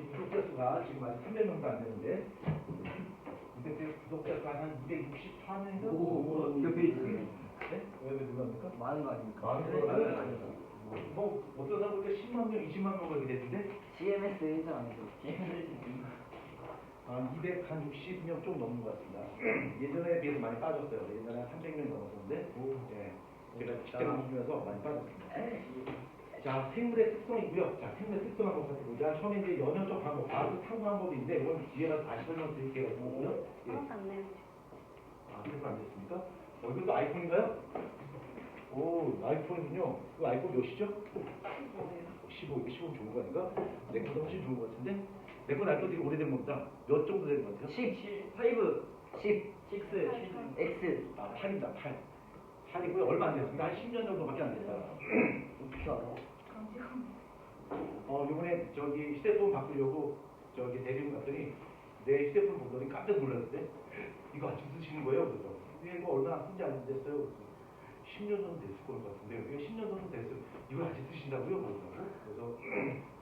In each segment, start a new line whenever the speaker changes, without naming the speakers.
구독자 수가 지금 아직 300명도 안 되는데, 근데 구독자 수가 한 264명인가?
몇 페이지?
네? 왜 누가입니까?
많은 거 아닙니까?
많은 거 아닙니다. 뭐 어떤 사람 보니까 10만 명, 20만 명가 이렇게 됐는데,
CMS 회사 아니죠?
한 260명 좀 넘는 것 같습니다. 예전에 비해서 많이 빠졌어요. 예전에 300명 넘었었는데, 예, 제가 직장을 주면서 많이 빠졌습니다. 자, 생물의 특성이고요. 자, 생물의 특성 한번 살펴보자. 처음에 이제 연역적 방법, 바로 탐구한 법인데, 이건 뒤에 가서 다시 설명드릴게요. 보고요. 예. 아, 그래서 안 됐습니까? 이것도 아이폰인가요? 오, 아이폰이군요. 그 아이폰 몇이죠? 15. 이게 15 좋은 거 아닌가? 내 거보다 훨씬 좋은 거 같은데? 내 건 아이폰 되게 오래된 겁니다. 몇 정도 된 것 같아요?
10, 5, 10, 6, X.
아, 8입니다. 8. 8이고요. 얼마 안 됐습니다. 한 10년 정도밖에 안 됐어요.
어떻게 알아?
요번에 저기 휴대폰 바꾸려고 저기 대리점 갔더니 내 휴대폰 보더니 깜짝 놀랐는데 이거 아직 쓰시는 거예요? 그래서 이거 얼마나 쓴지 안 됐어요? 그래서 10년 정도 됐을 것 같은데요. 이거 10년 정도 됐어요. 이걸 아직 쓰신다고요? 그러더라고. 그래서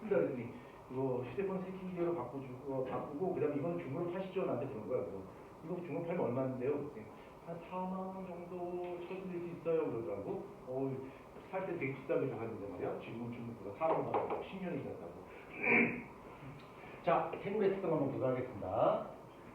쓴다 그랬더니 이거 휴대폰 새끼기로 바꾸고 그 다음에 이거는 중고로 파시죠? 나한테 그런 거야. 그래서 이거 중고 팔면 얼마인데요? 그랬더니 한 4만 원 정도 쳐드릴 수 있어요? 그러더라고. 살 때 되게 비싸게 사는데 말이야. 지금은 중국보다 4만 원 받고 10년이 지났다고. 자, 생물의 특성 한번 보도록 하겠습니다.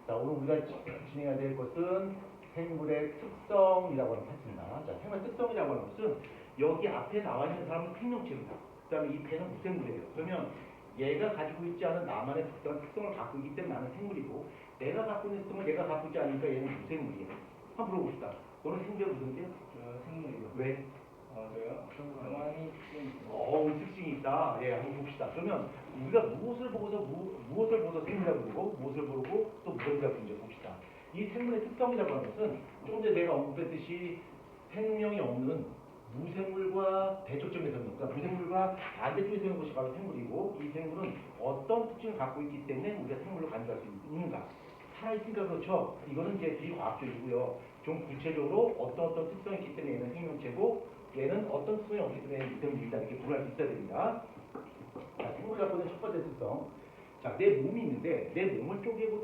자, 오늘 우리가 진행해야 될 것은 생물의 특성이라고 하는 파트입니다. 자, 생물의 특성이라고 하는 것은 여기 앞에 나와 있는 사람은 생명체입니다. 그 다음에 이 배는 무생물이에요. 그러면 얘가 가지고 있지 않은 나만의 특별한 특성을 갖고 있기 때문에 나는 생물이고, 내가 갖고 있는 특성을 얘가 갖고 있지 않으니까 얘는 무생물이에요. 한번 물어봅시다. 너는 생물이 무슨 게?
저 생물이요.
왜?
저요? 영환이 특징이
특징이 있다. 예, 한번 봅시다. 그러면 우리가 무엇을 보고서 생물이라고 부르고, 무엇을 부르고 또 무생물이라고 부르는지 봅시다. 이 생물의 특성이라고 하는 것은 조금 전에 내가 언급했듯이 생명이 없는 무생물과 대척점에 서는 것, 그러니까 무생물과 반대쪽에 서는 것이 바로 생물이고, 이 생물은 어떤 특징을 갖고 있기 때문에 우리가 생물로 간주할 수 있는가? 살아있으니까 그렇죠. 이거는 이제 비과학적이고요. 좀 구체적으로 어떤 특성이 있기 때문에 얘는 생명체고, 얘는 어떤 특성이 없기 때문에 무생물이다. 이렇게 구분할 수 있어야 됩니다. 자, 생물이 갖고 있는 첫 번째 특성. 자, 내 몸이 있는데 내 몸을 쪼개고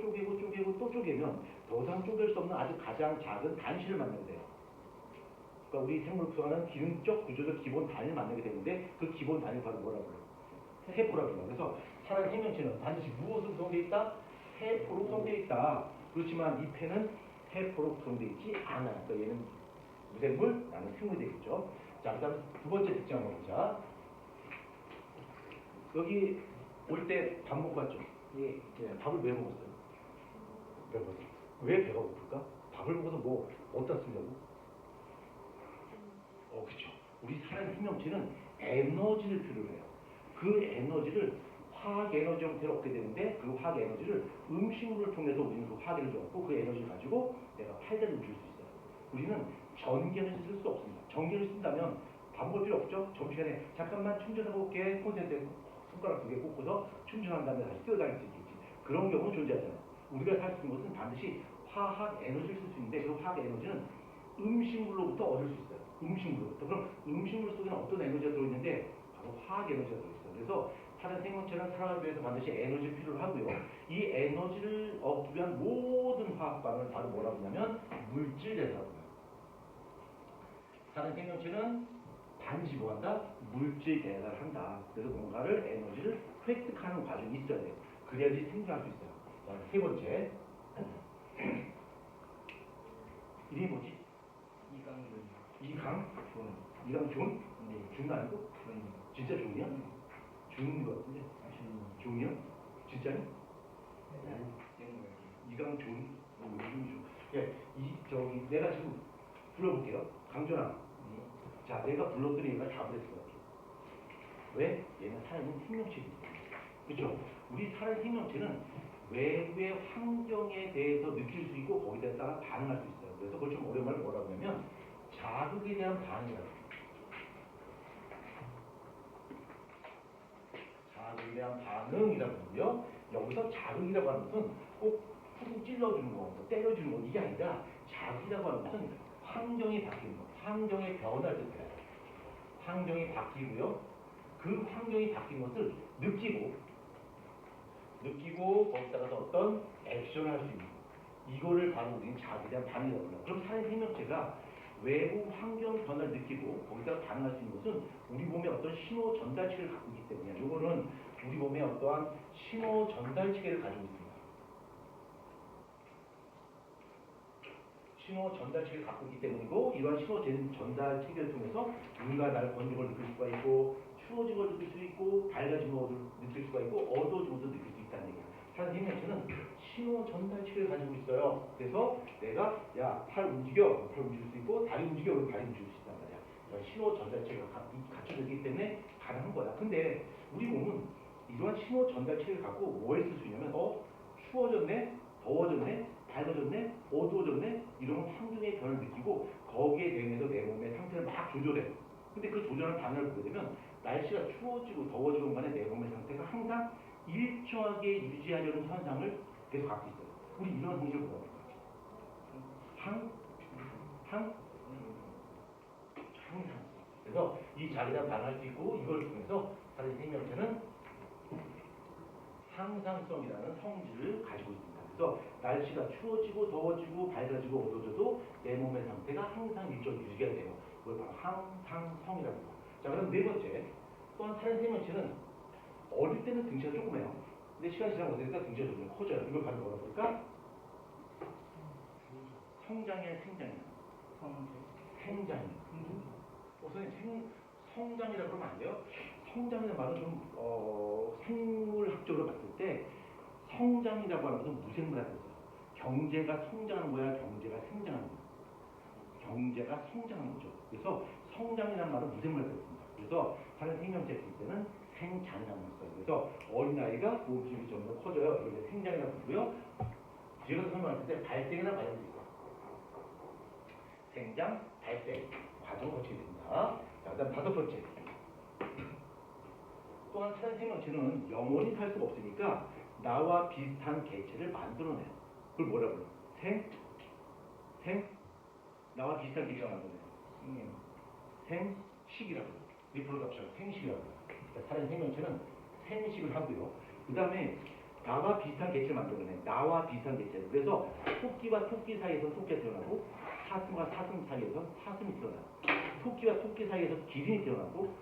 또 쪼개면 더 이상 쪼갤 수 없는 아주 가장 작은 단실을 만나게 돼요. 그러니까 우리 생물 구성하는 기능적 구조적 기본 단위를 만나게 되는데 그 기본 단위 바로 뭐라고 그래요? 세포라고 해요. 그래서 살아있는 생명체는 반드시 무엇으로 구성되어 있다? 세포로 구성되어 있다. 그렇지만 이 폐는 세포로 구성되어 있지 않아요. 그러니까 얘는 무생물, 나는 생물이 되겠죠. 자, 그 다음 두 번째 특징 한번 보자. 여기 올 때 밥 먹고 왔죠? 예. 밥을 왜 먹었어요? 왜 배가 고플까? 밥을 먹어서 뭐 어디다 쓰려고? 그렇죠. 우리 살아있는 생명체는 에너지를 필요로 해요. 그 에너지를 화학 에너지 형태로 얻게 되는데 그 화학 에너지를 음식물을 통해서 우리는 그 화학 에너지를 얻고 그 에너지를 가지고 내가 팔다를 줄 수 있어요. 우리는 전기 에너지 쓸 수 없습니다. 전기를 쓴다면 밥 먹을 필요 없죠? 점심시간에 잠깐만 충전하고 올게. 콘센트에 손가락 2개 꽂고서 충전한 다음에 다시 뛰어다닐 수 있겠지. 그런 경우는 존재하잖아요. 우리가 살 수 있는 것은 반드시 화학 에너지를 쓸 수 있는데 그 화학 에너지는 음식물로부터 얻을 수 있어요. 음식물로부터. 그럼 음식물 속에는 어떤 에너지가 들어있는데 바로 화학 에너지가 들어있어요. 그래서 다른 생명체는 살아가기 위해서 반드시 에너지를 필요로 하고요. 이 에너지를 얻기 위한 모든 화학 반응을 바로 뭐라고 하냐면 물질대사라고 해요. 다른 생명체는 반드시 뭐한다? 물질 대사를 한다. 그래서 뭔가를 에너지를 획득하는 과정이 있어야 돼요. 그래야지 생존할 수 있어요. 자, 세 번째. 이름이 뭐지? 이강준?
네.
준 아니고? 진짜 준이야? 준인 것 같은데? 준이야? 진짜니? 이강준? 이준준. 예, 내가 지금 불러볼게요. 강준아. 자, 내가 불렀더니 얘가 답을 했을 것 같아. 왜? 얘는 살아있는 생명체이기 때문에. 그렇죠? 우리 살아있는 생명체는 외부의 환경에 대해서 느낄 수 있고 거기에 따라 반응할 수 있어요. 그래서 그걸 좀 어려운 말로 뭐라고 하냐면 자극에 대한 반응이라고 해요. 자극에 대한 반응이라고 하고요. 여기서 자극이라고 하는 것은 꼭 푹 찔러주는 거, 때려주는 거 이게 아니라 자극이라고 하는 것은 환경이 바뀌는 거, 환경의 변화를 뜻해요. 환경이 바뀌고요. 그 환경이 바뀐 것을 느끼고 느끼고 거기다가서 어떤 액션을 할 수 있는 이거를 바로 우리는 자기에 대한 반응이라고 해요. 그럼 살아 생명체가 외부 환경 변화를 느끼고 거기다가 반응할 수 있는 것은 우리 몸에 어떤 신호 전달 체계를 갖고 있기 때문이야. 이거는 우리 몸에 어떠한 신호 전달 체계를 가지고 있습니다. 신호 전달 체계를 갖고 있기 때문이고 이러한 신호 전달 체계를 통해서 누군가 나를 건진 걸 느낄 수가 있고 추워진 걸 느낄 수 있고 밝아진 걸 느낄 수가 있고 어두워진 것도 느낄 수 있다는 얘기야. 사실 생명체는 신호 전달 체계를 가지고 있어요. 그래서 내가 야 팔 움직여 팔 움직일 수 있고 다리 움직여 그럼 다리 움직일 수 있단 말이야. 이런 신호 전달 체계가 갖춰져 있기 때문에 가능한 거야. 근데 우리 몸은 이러한 신호 전달 체계를 갖고 뭐에 쓸 수 있냐면 추워졌네 더워졌네 밝아졌네 어두워졌네 이런 환경의 변화를 느끼고 거기에 대응해서 내 몸의 상태를 막 조절해. 근데 그 조절하는 반응을 보게 되면 날씨가 추워지고 더워지고 간에 내 몸의 상태가 항상 일정하게 유지하려는 현상을 계속 갖고 있어요. 우리 이런 행위를 뭐라고 할까요? 항상. 그래서 이 자기가 반응할 수 있고 이걸 통해서 다른 생명체는 항상성이라는 성질을 가지고 있습니다. 그래서 날씨가 추워지고 더워지고 밝아지고 어두워져도 내 몸의 상태가 항상 일정히 유지가 돼요. 그걸 바로 항상성이라고 합니다. 자, 그럼 네 번째 또한 다른 생명체는 어릴 때는 등치가 조그매요. 근데 시간이 지나고 보니까 등치가 점점 커져요. 이걸 바로 뭐라고 할까? 성장이야 생장이야? 생장이야. 선생님 성장이라고 그러면 안 돼요? 성장이라는 말은 좀 생물학적으로 봤을 때 성장이라고 하는 것은 무생물학이었어요. 경제가 성장하는 거야, 경제가 생장하는 거야. 경제가 성장하는 거죠. 그래서 성장이라는 말은 무생물학이었습니다. 그래서 다른 생명체 있을 때는 생장이라는 걸 써요. 그래서 어린아이가 몸집이 점점 커져요. 이걸 생장이라고 부르고요. 뒤에서 설명할 때 발생이나 관련돼 있어요. 생장, 발생 과정을 거치게 됩니다. 자, 그다음 다섯 번째. 또한 다른 생명체는 영원히 살 수가 없으니까 나와 비슷한 개체를 만들어내요. 그걸 뭐라고 해요? 나와 비슷한 개체를 만들어내요. 생식이라고 해요. 리프로덕션, 생식이라고 해요. 그러니까 다른 생명체는 생식을 하고요. 그 다음에 나와 비슷한 개체를 만들어내. 나와 비슷한 개체를. 그래서 토끼와 토끼 사이에서 토끼가 태어나고 사슴과 사슴 사이에서 사슴이 태어나요. 토끼와 토끼 사이에서 기린이 태어나고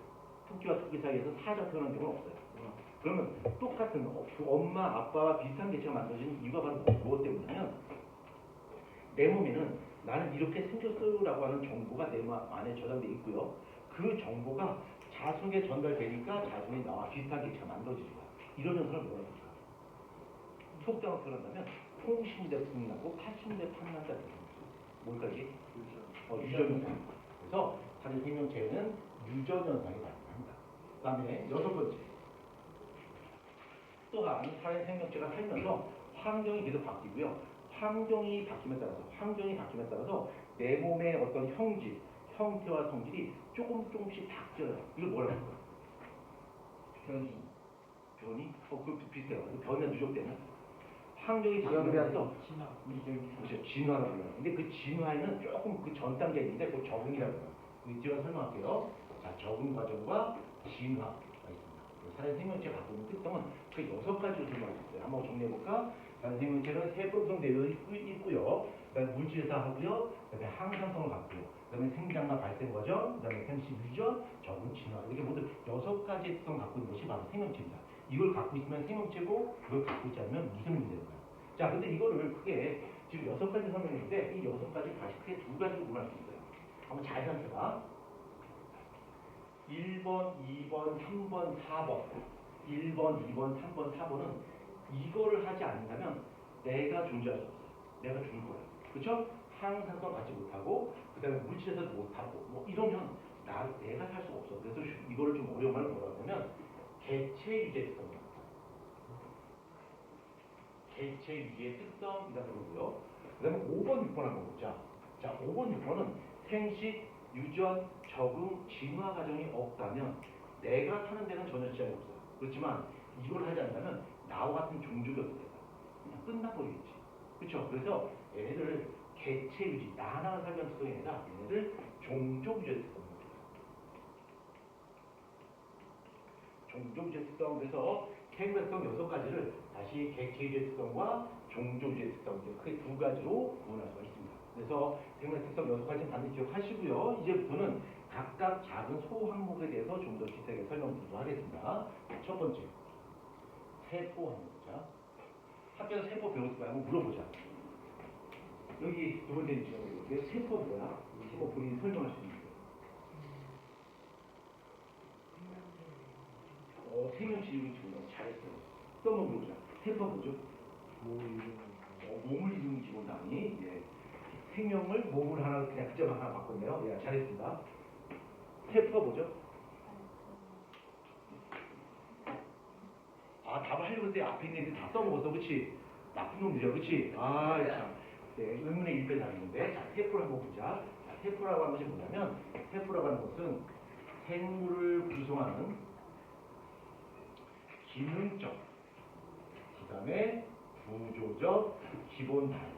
토끼와 토끼 사이에서 사자가 태어난 경우는 없어요. 그러면 똑같은 엄마, 아빠와 비슷한 개체가 만들어지는 이유가 바로 무엇 때문이냐면 내 몸에는 나는 이렇게 생겼어요라고 하는 정보가 내 안에 저장되어 있고요. 그 정보가 자손에 전달되니까 자손이 나와 비슷한 개체가 만들어지는 거야. 이런 현상을 뭐라고 할까? 속담을 표현한다면 통신대 풍나고 80대 탐난다. 뭘까 이게? 유전현상. 그래서 다른 생명체에는 유전현상이 발생합니다. 그 다음에 여섯 번째. 또한 다른 생명체가 살면서 환경이 계속 바뀌고요. 환경이 바뀜에 따라서 내 몸의 어떤 형태와 성질이 조금씩 바뀌어요. 이걸 뭐라고 할까요? 변이? 그것도 비슷해요. 변이가 누적되는 환경이 바뀌면서 그렇죠. 진화라고 해요. 근데 그 진화에는 조금 그 전 단계가 있는데 그 적응이라고 해요. 제가 설명할게요. 자, 적응 과정과 진화가 있습니다. 다른 생명체가 갖고 있는 특성은 그 6가지로 설명할 수 있어요. 한번 정리해볼까? 다른 생명체는 세포로 구성되어 있고요. 그다음에 물질사하고요. 그다음에 항상성을 갖고요. 그다음에 생장과 발생 과정, 그다음에 생식 유전, 적응, 진화. 이렇게 모두 6가지 특성을 갖고 있는 것이 바로 생명체입니다. 이걸 갖고 있으면 생명체고 이걸 갖고 있지 않으면 무생물이 되는 거예요. 자, 근데 이거를 크게 지금 6가지 설명했는데 이 6가지 다시 크게 2가지로 구분할 수 있어요. 한번 잘 살펴봐. 1번, 2번, 3번, 4번. 1번, 2번, 3번, 4번은 이거를 하지 않는다면 내가 존재할 수 없어요. 내가 죽을 거예요. 그렇죠? 항상성 갖지 못하고 그 다음에 물질에서도 못하고 뭐 이러면 내가 살 수가 없어. 그래서 이거를 좀 어려움을 뭐라고 하면 개체 유지의 특성입니다. 개체 유지의 특성이라고 그러고요. 그 다음에 5번, 6번 한번 보자. 자, 5번, 6번은 생식, 유전, 적응, 진화 과정이 없다면 내가 사는 데는 전혀 지장이 없어요. 그렇지만 이걸 하지 않는다면 나와 같은 종족이 어떻게 될까? 그냥 끝나버리겠지. 그렇죠? 그래서 얘네들 개체 유지, 나 하나 살면 특성이 아니라 얘네들 종족 유지의 특성입니다. 종족 유지의 특성. 그래서 생물의 특성 6가지를 다시 객체주의 특성과 종조주의 특성 이렇게 크게 두 가지로 구분할 수가 있습니다. 그래서 생물의 특성 6가지는 반드시 기억하시고요. 이제부터는 각각 작은 소항목에 대해서 좀 더 자세하게 설명드리도록 하겠습니다. 첫 번째, 세포 한번 보자. 학교에서 세포 배웠을 거야. 한번 물어보자. 여기 두 번째 지점이고, 세포 뭐야? 세포 본인이 설명할 수 있는 거예요. 생명체 이름이 정말 잘했어요. 또 한번 물어보자. 세포 뭐죠? 몸을 이루는 기본 단위. 예. 생명을 몸을 하나 그냥 그점 하나 바꿨네요. 예, 잘했습니다. 세포가 뭐죠? 아, 답을 하려고 했는데 앞에 있는 애들 다 써먹었어, 그치? 나쁜 놈들이야, 그치? 아, 참. 네, 의문의 일배상인데, 자, 세포를 한번 보자. 자, 세포라고 하는 것이 뭐냐면, 세포라고 하는 것은 생물을 구성하는 기능적, 그 다음에 구조적 기본 단위.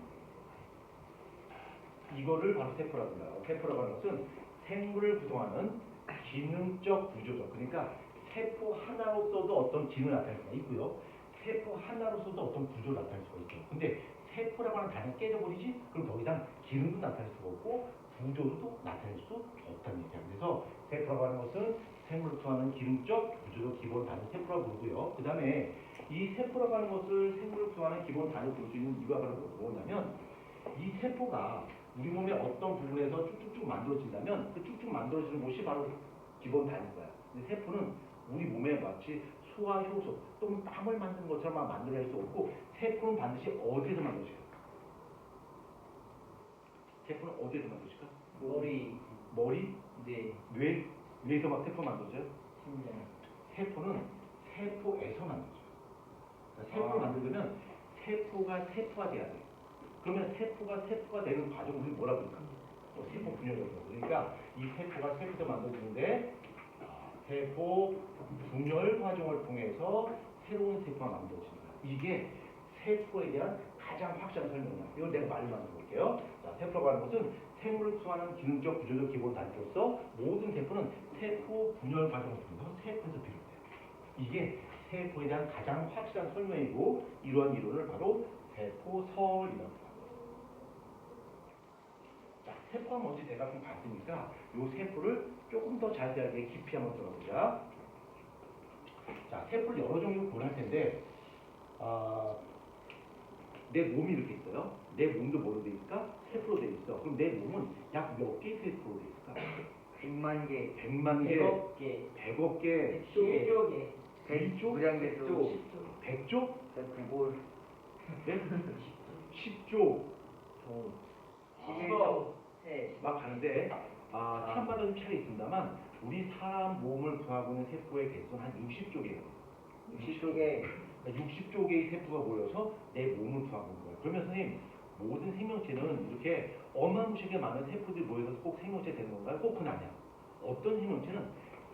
이거를 바로 세포라고 해요. 세포라고 하는 것은 생물을 구성하는 기능적 구조적. 그러니까 세포 하나로서도 어떤 기능을 나타낼 수가 있고요. 세포 하나로서도 어떤 구조를 나타낼 수가 있죠. 근데 세포라고 하는 단위가 깨져버리지? 그럼 더 이상 기능도 나타낼 수가 없고 구조도 나타낼 수 없다는 얘기야. 그래서 세포라고 하는 것은 생물을 구성하는 기능적 구조적 기본 단위 세포라고 부르고요. 그 다음에 이 세포라고 하는 것을 생물을 구성하는 기본 단위로 부를 수 있는 이유가 바로 뭐냐면 이 세포가 우리 몸의 어떤 부분에서 쭉쭉쭉 만들어진다면 그 쭉쭉 만들어지는 곳이 바로 기본 단위일 거야. 근데 세포는 우리 몸에 마치 소화 효소 또는 땀을 만드는 것처럼 만들어낼 수 없고 세포는 반드시 어디에서 만들어질까? 세포는 어디에서 만들어질까? 머리?
네.
뇌에서 막 세포 만들어져요?
심장.
세포는 세포에서 만들어져요. 그러니까 세포를 만들려면 세포가 돼야 돼. 그러면 세포가 되는 과정을 우리 뭐라고 그럴까? 세포 분열이라고 그러죠. 그러니까 이 세포가 세포에서 만들어지는데 세포 분열 과정을 통해서 새로운 세포가 만들어진다. 이게 세포에 대한 가장 확실한 설명이야. 이걸 내가 말로 만들어 볼게요. 자, 세포라고 하는 것은 생물을 구성하는 기능적 구조적 기본 단위로서 모든 세포는 세포 분열 과정을 통해서 세포에서 비롯돼요. 이게 세포에 대한 가장 확실한 설명이고 이러한 이론을 바로 세포설이라고 합니다. 자, 세포가 뭔지 내가 좀 봤으니까 이 세포를 조금 더 자세하게 깊이 한번 들어보자. 자, 세포를 여러 종류로 구분할 텐데 내 몸이 이렇게 있어요. 내 몸도 뭐로 돼 있을까? 세포로 돼 있어. 그럼 내 몸은 약 몇 개의 세포로 돼 있을까?
100만 개.
100만 개,
100억 개.
100억 개,
10조 개.
100조?
무량대수.
100조?
그골.
네? 10조.
11조. 세.
막 가는데 사람마다 좀 차이 있습니다만 우리 사람 몸을 구성하고 있는 세포의 개수는 한 60조 개예요.
60조 개.
60조 개의 세포가 모여서 내 몸을 구성하고 있는 거예요. 그러면 선생님 모든 생명체는 이렇게 어마무시하게 많은 세포들이 모여서 꼭 생명체 되는 건가요? 꼭 그건 아니야. 어떤 생명체는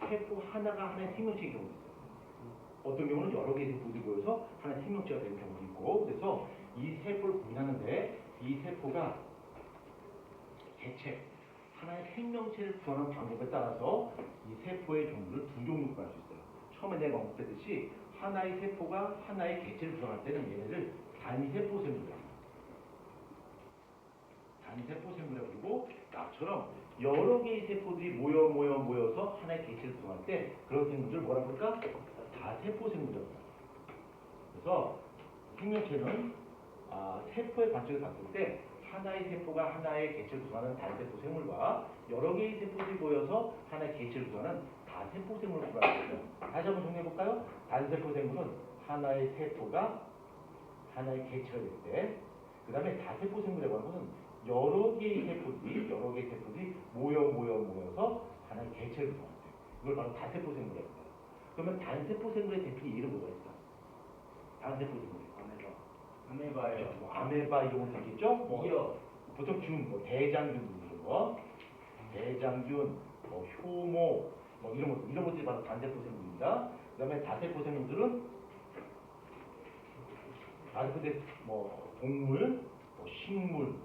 세포 하나가 하나의 생명체인 경우도 있어요. 어떤 경우는 여러 개의 세포들이 모여서 하나의 생명체가 되는 경우도 있고 그래서 이 세포를 구분하는데 이 세포가 개체 하나의 생명체를 구성하는 방법에 따라서 이 세포의 종류를 두 종류로 구할 수 있어요. 처음에 내가 언급했듯이 하나의 세포가 하나의 개체를 구성할 때는 얘네를 단세포 생물이라고 합니다. 단세포 생물이라고 부르고 나처럼 여러 개의 세포들이 모여서 하나의 개체를 구성할 때 그런 생물들을 뭐라고 할까? 다세포 생물이라고 합니다. 그래서 생명체는 세포의 관점에서 봤을 때 하나의 세포가 하나의 개체를 구성하는 단세포 생물과 여러 개의 세포들이 모여서 하나의 개체를 구성하는 다세포 생물을 구분합니다. 다시 한번 정리해볼까요? 단세포 생물은 하나의 세포가 하나의 개체가 될 때, 그 다음에 다세포 생물이라고 하는 것은 여러 개의 세포들이 모여서 하나의 개체를 구성할 때, 이걸 바로 다세포 생물이라고 해요. 그러면 단세포 생물의 대표 이름 뭐가 있어? 단세포 생물.
아메바예요.
뭐 아메바 이런 거 있겠죠? 뭐 보통 대장균 이런 거, 대장균, 효모, 이런 것들이 바로 단세포 생물입니다. 그다음에 다세포 생물들은 동물, 식물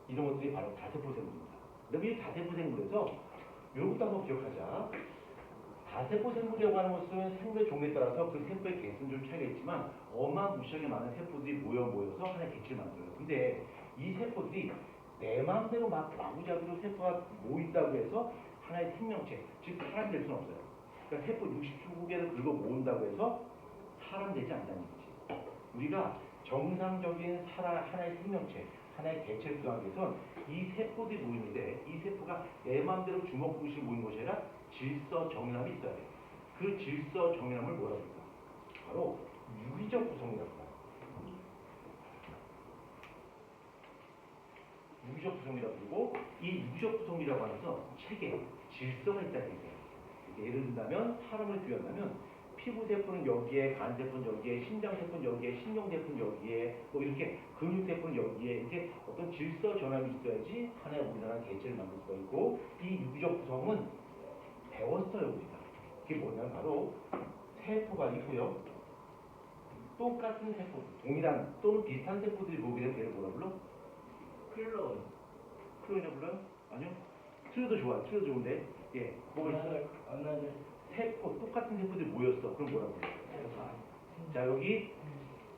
이런 것들이 바로 다세포 생물입니다. 그다음에 이 다세포 생물에서 이런 것도 한번 기억하자. 다세포 생물이라고 하는 것은 생물의 종류에 따라서 그 세포의 개수는 좀 차이가 있지만 어마무시하게 많은 세포들이 모여서 하나의 개체를 만들어요. 근데 이 세포들이 내 마음대로 막 마구잡이로 세포가 모인다고 해서 하나의 생명체, 즉 사람이 될 수는 없어요. 그러니까 세포 60개를 긁어 모은다고 해서 사람 되지 않는다는 거지. 우리가 정상적인 하나의 생명체, 하나의 개체를 구성하기 위해선 이 세포들이 모이는데 이 세포가 내 마음대로 주먹구실 모이는 것이 아니라 질서 정연함이 있어야 돼요. 그 질서 정연함을 뭐라고 할까? 바로 유기적 구성이라고 해요. 유기적 구성이라고 부르고 이 유기적 구성이라고 하는 것은 체계, 질서가 있다는 얘기예요. 예를 든다면 사람을 비유한다면 피부 세포는 여기에, 간 세포는 여기에, 심장 세포는 여기에, 신경 세포는 여기에, 뭐 이렇게 근육 세포는 여기에 이렇게 어떤 질서 전환이 있어야지 하나의 우리나라 개체를 만들 수가 있고 이 유기적 구성은 배웠어요 우리가. 그게 뭐냐면 바로 세포가 있고요. 똑같은 세포, 동일한 또는 비슷한 세포들이 모이게 되면 걔를 뭐라 불러?
클론.
클론이라고 불러요? 아니요. 트루도 좋아. 트루도 좋은데. 예. 뭐가 있어요? 세포, 똑같은 세포들이 모였어. 그럼 뭐라고 해요? 자, 여기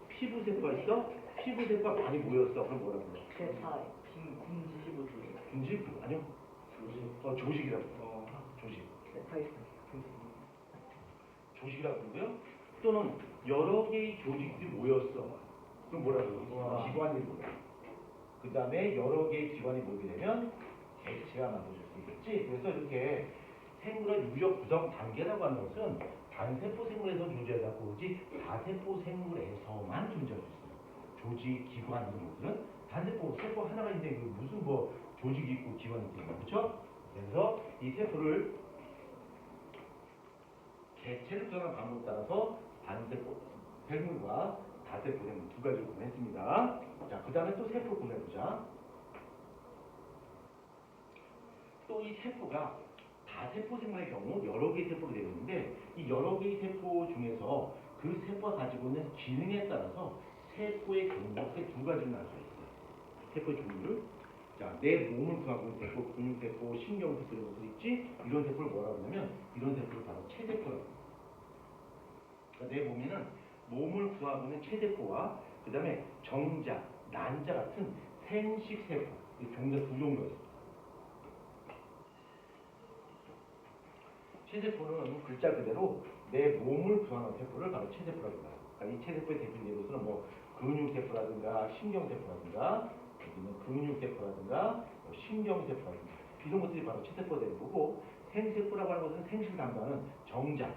피부 세포가 있어. 피부 세포가 많이 모였어. 그럼 뭐라고 해요? 군집? 아니요. 조직이라고. 조직. 조직이라고 그러고요. 또는 여러 개의 조직들이 모였어. 그럼 뭐라고 해요? 기관이 모여. 그 다음에 여러 개의 기관이 모이게 되면 개체가 만들어질 수 있겠지. 그래서 이렇게 생물의 유기적 구성 단계라고 하는 것은 단세포 생물에서 존재하고 오지 다세포 생물에서만 존재할 수 있어요. 조직, 기관 이런 것들은 단세포, 세포 하나가 있는데 무슨 뭐 조직이 있고 기관이 있고 그렇죠? 그래서 이 세포를 개체를 구성하는 방법에 따라서 단세포 생물과 다세포 생물 두 가지를 구분했습니다. 자, 그 다음에 또 세포를 구분해보자. 또 이 세포가 다세포 생물의 경우 여러 개의 세포가 되어 있는데 이 여러 개의 세포 중에서 그 세포가 가지고 있는 기능에 따라서 세포의 종류가 두 가지로 나눌 수 있어요. 세포의 종류를 자, 내 몸을 구성하고 있는 세포, 근육세포, 신경세포 이런 것들 있지? 이런 세포를 뭐라고 하냐면 이런 세포를 바로 체세포라고 해요. 그러니까 내 몸에는 몸을 구성하고 있는 체세포와 그 다음에 정자, 난자 같은 생식세포 이 종류가 두 종류가 있어요. 체세포는 글자 그대로 내 몸을 구성하는 세포를 바로 체세포라고 해요. 그러니까 이 체세포의 대표적인 예로서는 뭐 근육세포라든가 신경세포라든가 여기는 근육세포라든가 신경세포라든가 이런 것들이 바로 체세포가 되는 거고 생세포라고 하는 것은 생식을 담당하는 정자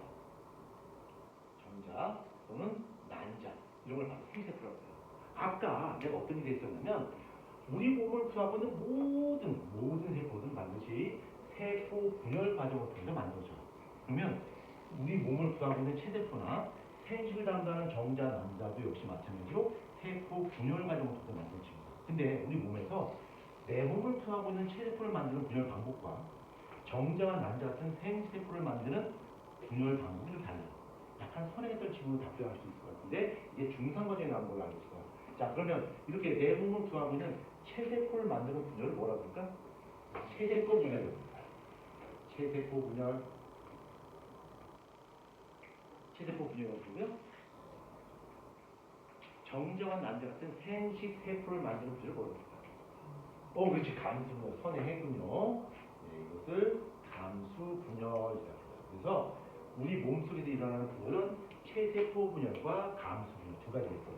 또는 난자 이런 걸 바로 생세포라고 해요. 아까 내가 어떤 일이 있었냐면 우리 몸을 구성하고 있는 모든 세포들은 반드시 세포 분열 과정을 통해서 만들어져요. 그러면 우리 몸을 구성하고 있는 체세포나 생식을 담당하는 정자, 난자도 역시 마찬가지로 세포 분열 과정을 통해서 만들어집니다. 근데 우리 몸에서 내 몸을 구성하고 있는 체세포를 만드는 분열 방법과 정자와 난자 같은 생세포를 만드는 분열 방법이 좀 달라요. 약간 선행했던 친구는 답변할 수 있을 것 같은데 이게 중상 과정에 나오는 걸로 알고 있어요. 자, 그러면 이렇게 내 몸을 구성하고 있는 체세포를 만드는 분열을 뭐라고 할까? 체세포 분열입니다. 체세포 분열, 체세포 분열이라고 부르고요. 정자와 난자 같은 생식 세포를 만드는 분열을 뭐라고 할까? 그렇지. 감수분열, 선행했군요. 네, 이것을 감수분열이라고 해요. 그래서 우리 몸속에서 일어나는 분열은 체세포 분열과 감수분열 두 가지가 있어요.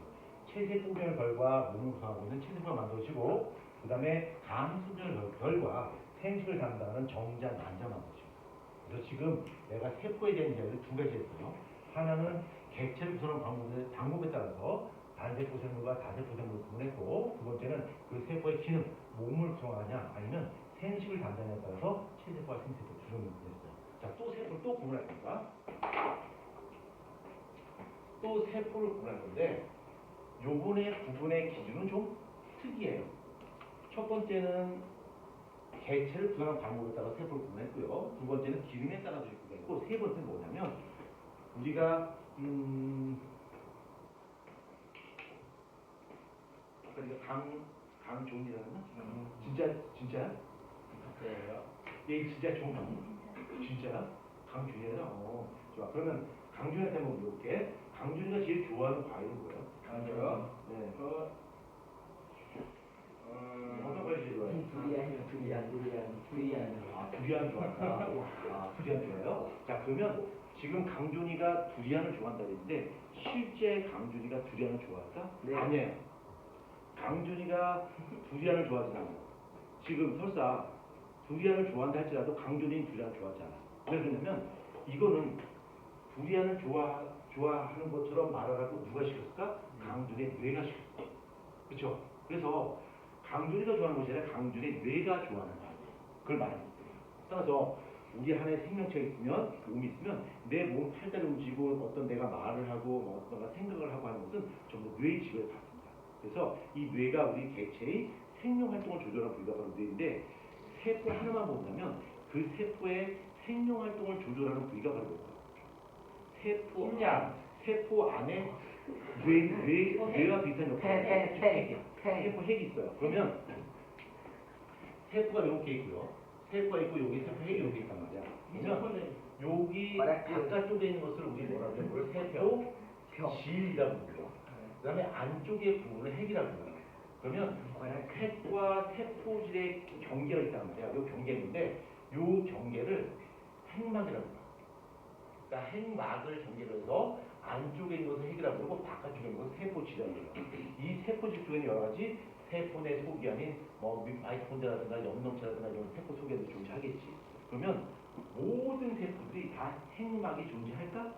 체세포 분열 결과 몸을 구성하고 있는 체세포가 만들어지고 그 다음에 감수분열 결과 생식을 담당하는 정자, 난자 만들어집니다. 그래서 지금 내가 세포에 대한 이야기를 두 가지 했어요. 하나는 개체를 구성하는 방법에 따라서 단세포 생물과 다세포 생물을 구분했고 두 번째는 그 세포의 기능, 몸을 구성하냐 아니면 생식을 담당하냐에 따라서 체세포와 생세포 두 종류를 구분했어요. 자, 또 세포를 또 구분할 겁니다. 또 세포를 구분할 건데 요번에 구분의 기준은 좀 특이해요. 첫 번째는 개체를 구성하는 방법에 따라 세포를 구분했고요. 두 번째는 기능에 따라서 구분했고 세 번째는 뭐냐면 우리가 아까 우리가 강종이라는 진짜야?
네.
얘 진짜 종 진짜 강준이야. 좋아. 그러면 강준이한테 한번 물어볼게. 강준이가 제일 좋아하는 과일은 뭐야?
강준이요?
네.
저
어떤 과일 제일 좋아해?
두리안.
아, 두리안 좋아한다. 아, 두리안 좋아해요? 자, 그러면 지금 강준이가 두리안을 좋아한다 그랬는데 실제 강준이가 두리안을 좋아할까?
네.
아니에요. 강준이가 두리안을 좋아하지 않아요. 지금 설사 두리안을 좋아한다 할지라도 강준이는 두리안을 좋아하지 않아. 왜 그러냐면 이거는 두리안을 좋아하는 것처럼 말하라고 누가 시켰을까? 강준의 뇌가 시켰어. 그렇죠? 그래서 강준이가 좋아하는 것이 아니라 강준의 뇌가 좋아하는 거야. 그걸 말하는 거예요. 따라서 우리 안에 생명체가 있으면, 몸이 있으면 내 몸 팔다리 움직이고 어떤 내가 말을 하고 어떤 생각을 하고 하는 것은 전부 뇌의 지배를 받습니다. 그래서 이 뇌가 우리 개체의 생명 활동을 조절하는 부위가 바로 뇌인데 세포 하나만 본다면 그 세포의 생명 활동을 조절하는 부위가 바로 뭘까? 세포 안에 뇌와 비슷한 역할을 세포 핵이 있어요. 그러면 세포가 이렇게 있고요. 세포가 있고 여기 세포 핵이 이렇게 있단 말이야. 그러면 여기 바깥쪽에 있는 것을 우리 뭐라고 해요? 세포 질이라고 부르고요. 그 다음에 안쪽에 부분을 핵이라고 해요. 그러면 핵과 세포질의 경계가 있단 말이야. 이 경계인데 이 경계를 핵막이라고 해요. 그러니까 핵막을 경계로 해서 안쪽에 있는 것을 핵이라고 그러고 바깥쪽에 있는 것을 세포질이라고 해요. 이 세포질 중에는 여러 가지 세포 내 속이 아닌 뭐 마이토콘드리아라든가 염동체라든가 이런 세포 속에도 존재하겠지. 그러면 모든 세포들이 다 핵막이 존재할까?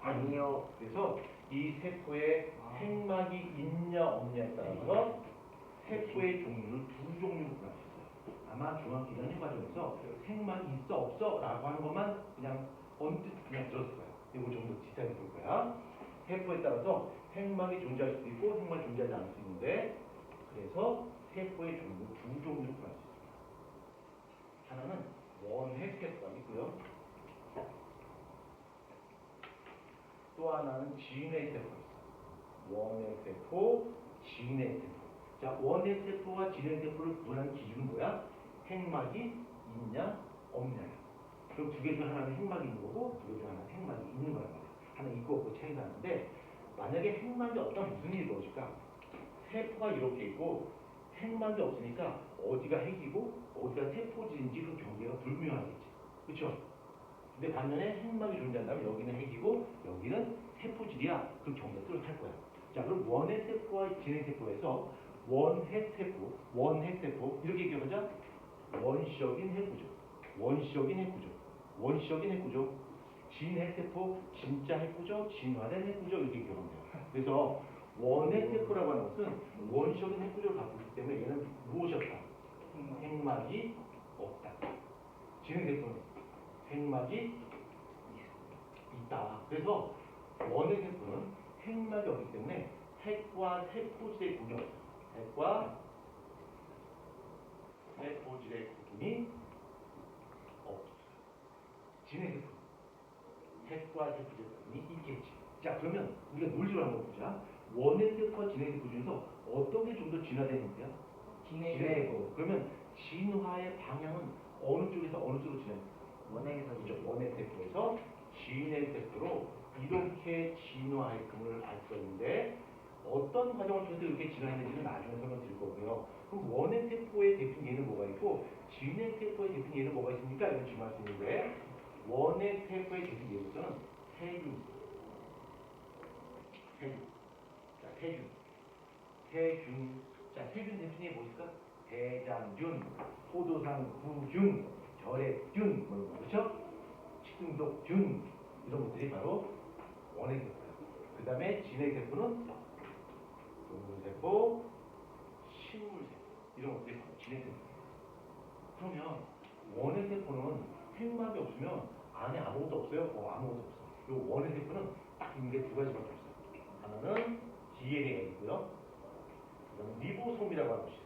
아니요.
그래서 이 세포에 핵막이 있냐 없냐에 따라서 세포의 종류를 두 종류로 구할 수 있어요. 아마 중학교 1학년 과정에서 핵막이 있어 없어 라고 하는 것만 그냥 언뜻 그냥 들었을 거야. 이거 좀 더 디테일하게 볼 거야. 세포에 따라서 핵막이 존재할 수도 있고 핵막이 존재하지 않을 수 있는데 그래서 세포의 종류 두 종류로 구할 수 있습니다. 하나는 원핵 세포가 있고요. 또 하나는 진핵 세포가 있어요. 원핵 세포, 진핵 세포. 자, 원핵 세포와 진핵 세포를 구분하는 기준은 뭐야? 핵막이 있냐, 없냐야. 그럼 두 개 중 하나는 핵막이 있는 거고 두 개 중 하나는 핵막이 있는 거란 말이야. 하나 있고 없고 차이 나는데 만약에 핵막이 없다면 무슨 일이 벌어질까? 세포가 이렇게 있고 핵막이 없으니까 어디가 핵이고 어디가 세포질인지 그 경계가 불분명하겠지. 그렇죠? 근데 반면에 핵막이 존재한다면 여기는 핵이고 여기는 세포질이야. 그 경계가 뚜렷할 거야. 자, 그럼 원핵 세포와 진핵 세포에서 원핵 세포 이렇게 기억하자. 원시적인 핵구조, 원시적인 핵구조, 원시적인 핵구조, 진핵 세포, 진짜 핵구조, 진화된 핵구조 이렇게 기억하면 돼요. 그래서 원핵 세포라고 하는 것은 원시적인 핵구조를 갖고 있기 때문에 얘는 무엇이었다? 핵막이 없다. 진핵 세포는 핵막이 있다. 그래서 원핵 세포는 핵막이 없기 때문에 핵과 세포질의 구분이 없어요. 핵과 세포질의 구분이 없어요. 진핵 세포. 핵과 세포질의 구분이 있겠지. 자, 그러면 우리가 논리를 한번 보자. 원핵 세포와 진핵 세포 중에서 어떤 게 좀 더 진화된 형태야? 진핵 세포. 그러면 진화의 방향은 어느 쪽에서 어느 쪽으로 진화해?
원핵에서
그렇죠. 원핵 세포에서 진핵 세포로 이렇게 진화의 금을 알 수가 있는데 어떤 과정을 통해서 이렇게 진화했는지는 나중에 설명드릴 거고요. 그럼 원핵 세포의 대표 예는 뭐가 있고 진핵 세포의 대표 예는 뭐가 있습니까? 이런 질문할 수 있는데 원핵 세포의 대표 예로서는 세균. 자, 세균. 자, 세균 대표 예 뭐있을까? 대장균, 포도당 구균, 결핵균, 그렇죠? 식중독균 이런 것들이 바로 원핵 세포예요. 그 다음에 진핵 세포는 동물세포, 식물세포 이런 것들이 바로 진핵 세포예요. 그러면 원핵 세포는 핵막이 없으면 안에 아무것도 없어요? 아무것도 없어. 요 원핵 세포는 딱 있는 게 두 가지밖에 없어요. 하나는 DNA가 있고요. 그 다음에 리보솜이라고 하는 것이 있어요.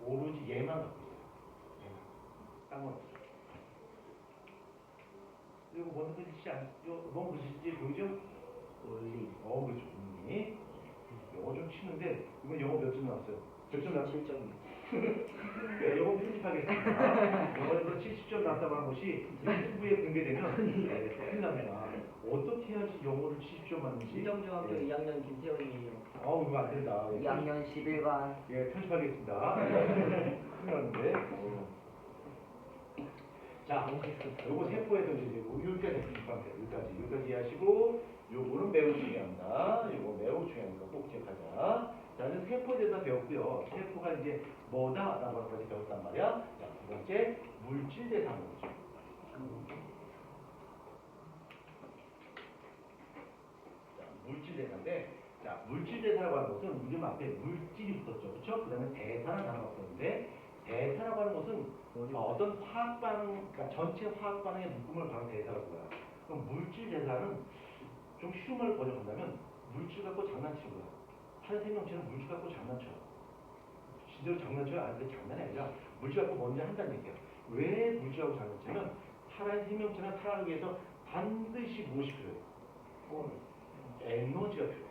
오로지 얘만 갖고 있어요. 얘만. 딴 건 없어요. 이거 뭔 글씨지 뭔 글씨지 보이죠?
원리.
그렇죠. 영어 좀 치는데 이번 영어 몇 점 나왔어요? 몇 점 나왔어요?
7점.
네, 요건 편집하겠습니다. 요번에도 70점 났다고 한 것이 유튜브에 공개되면 큰일 납니다. 어떻게 해야지 영어를 70점 맞는지.
신정중학교
예.
2학년 김태훈이에요.
이거 안 된다. 예,
2학년 11반.
예, 편집하겠습니다. 큰일 났는데. 자, 요거 세포에서 이제 여기까지 편집하면 돼요. 여기까지 하시고, 요거는 매우 중요합니다. 요거 매우 중요하니까 꼭 기억하자. 자, 이제 세포에 대해서 배웠고요. 세포가 이제 뭐다라고 하는 것까지 배웠단 말이야. 자, 두 번째, 물질 대상이죠. 자, 물질 대사인데, 자, 물질 대사라고 하는 것은 이름 앞에 물질이 붙었죠. 그렇죠? 그 다음에 대사라는 단어가 붙었는데, 대사라고 하는 것은 어떤 화학 반응, 그러니까 전체 화학 반응의 묶음을 바로 대사라고 해요. 그럼 물질 대사는 좀 쉬운 말로 번역한다면 물질 갖고 장난치는 거야. 한 생명체는 물질 갖고 장난쳐요. 진짜로 장난쳐요? 아닌데 장난이 아니라 물질 갖고 먼저 한다는 얘기야. 왜 물질하고 장난치면 살아있는 생명체나 살아가기 위해서 반드시 무엇이 필요해? 에너지가 필요해.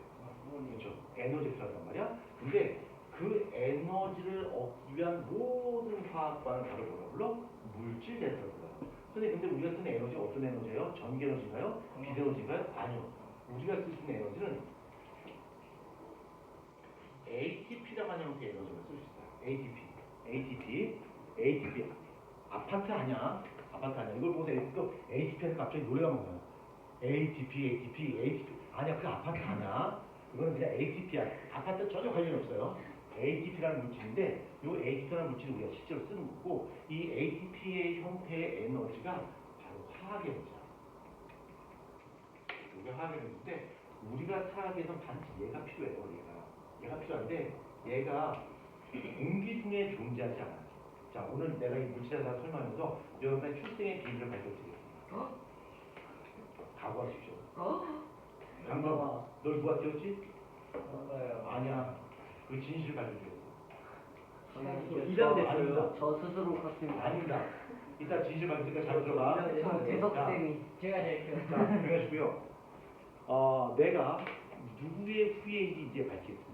그렇죠? 에너지가 필요하단 말이야. 근데 그 에너지를 얻기 위한 모든 화학 반응을 바로 뭐라 불러? 물질 대사라고 불러요. 근데 우리가 쓰는 에너지 어떤 에너지예요? 전기 에너지인가요? 비에너지인가요? 아니요. 우리가 쓸 수 있는 에너지는 ATP라고 하는 형태의 에너지를 쓸 수 있어요. ATP. 아파트 아니야. 이걸 보세요. 이거 ATP에서 갑자기 노래가 나와요. ATP. 아니야, 그 아파트 아니야. 이거는 그냥 ATP야. 아파트 전혀 관련이 없어요. ATP라는 물질인데, 이 ATP라는 물질을 우리가 실제로 쓰는 거고, 이 ATP의 형태의 에너지가 바로 화학 에너지야. 이게 화학 에너지인데, 우리가 살아가기 위해서는 반드시 얘가 필요해요. 얘가 필요한데, 얘가 공기 중에 존재하지 않아요. 자, 오늘 내가 이 물질에 대해서 설명하면서 여러분의 출생의 비밀을 밝혀드리겠습니다. 각오하십시오. 방금 널 누가 띄웠지? 아니야. 그 진실을 밝혀주겠어.
이장
됐어요.
저 스스로 컸습니다.
아닙니다. 이따 진실 밝히니까 잘 들어봐.
대석쌤이. 제가 제일 큰.
자, 조용하시고요. 내가 누구의 후예인지 이제 밝히겠습니다.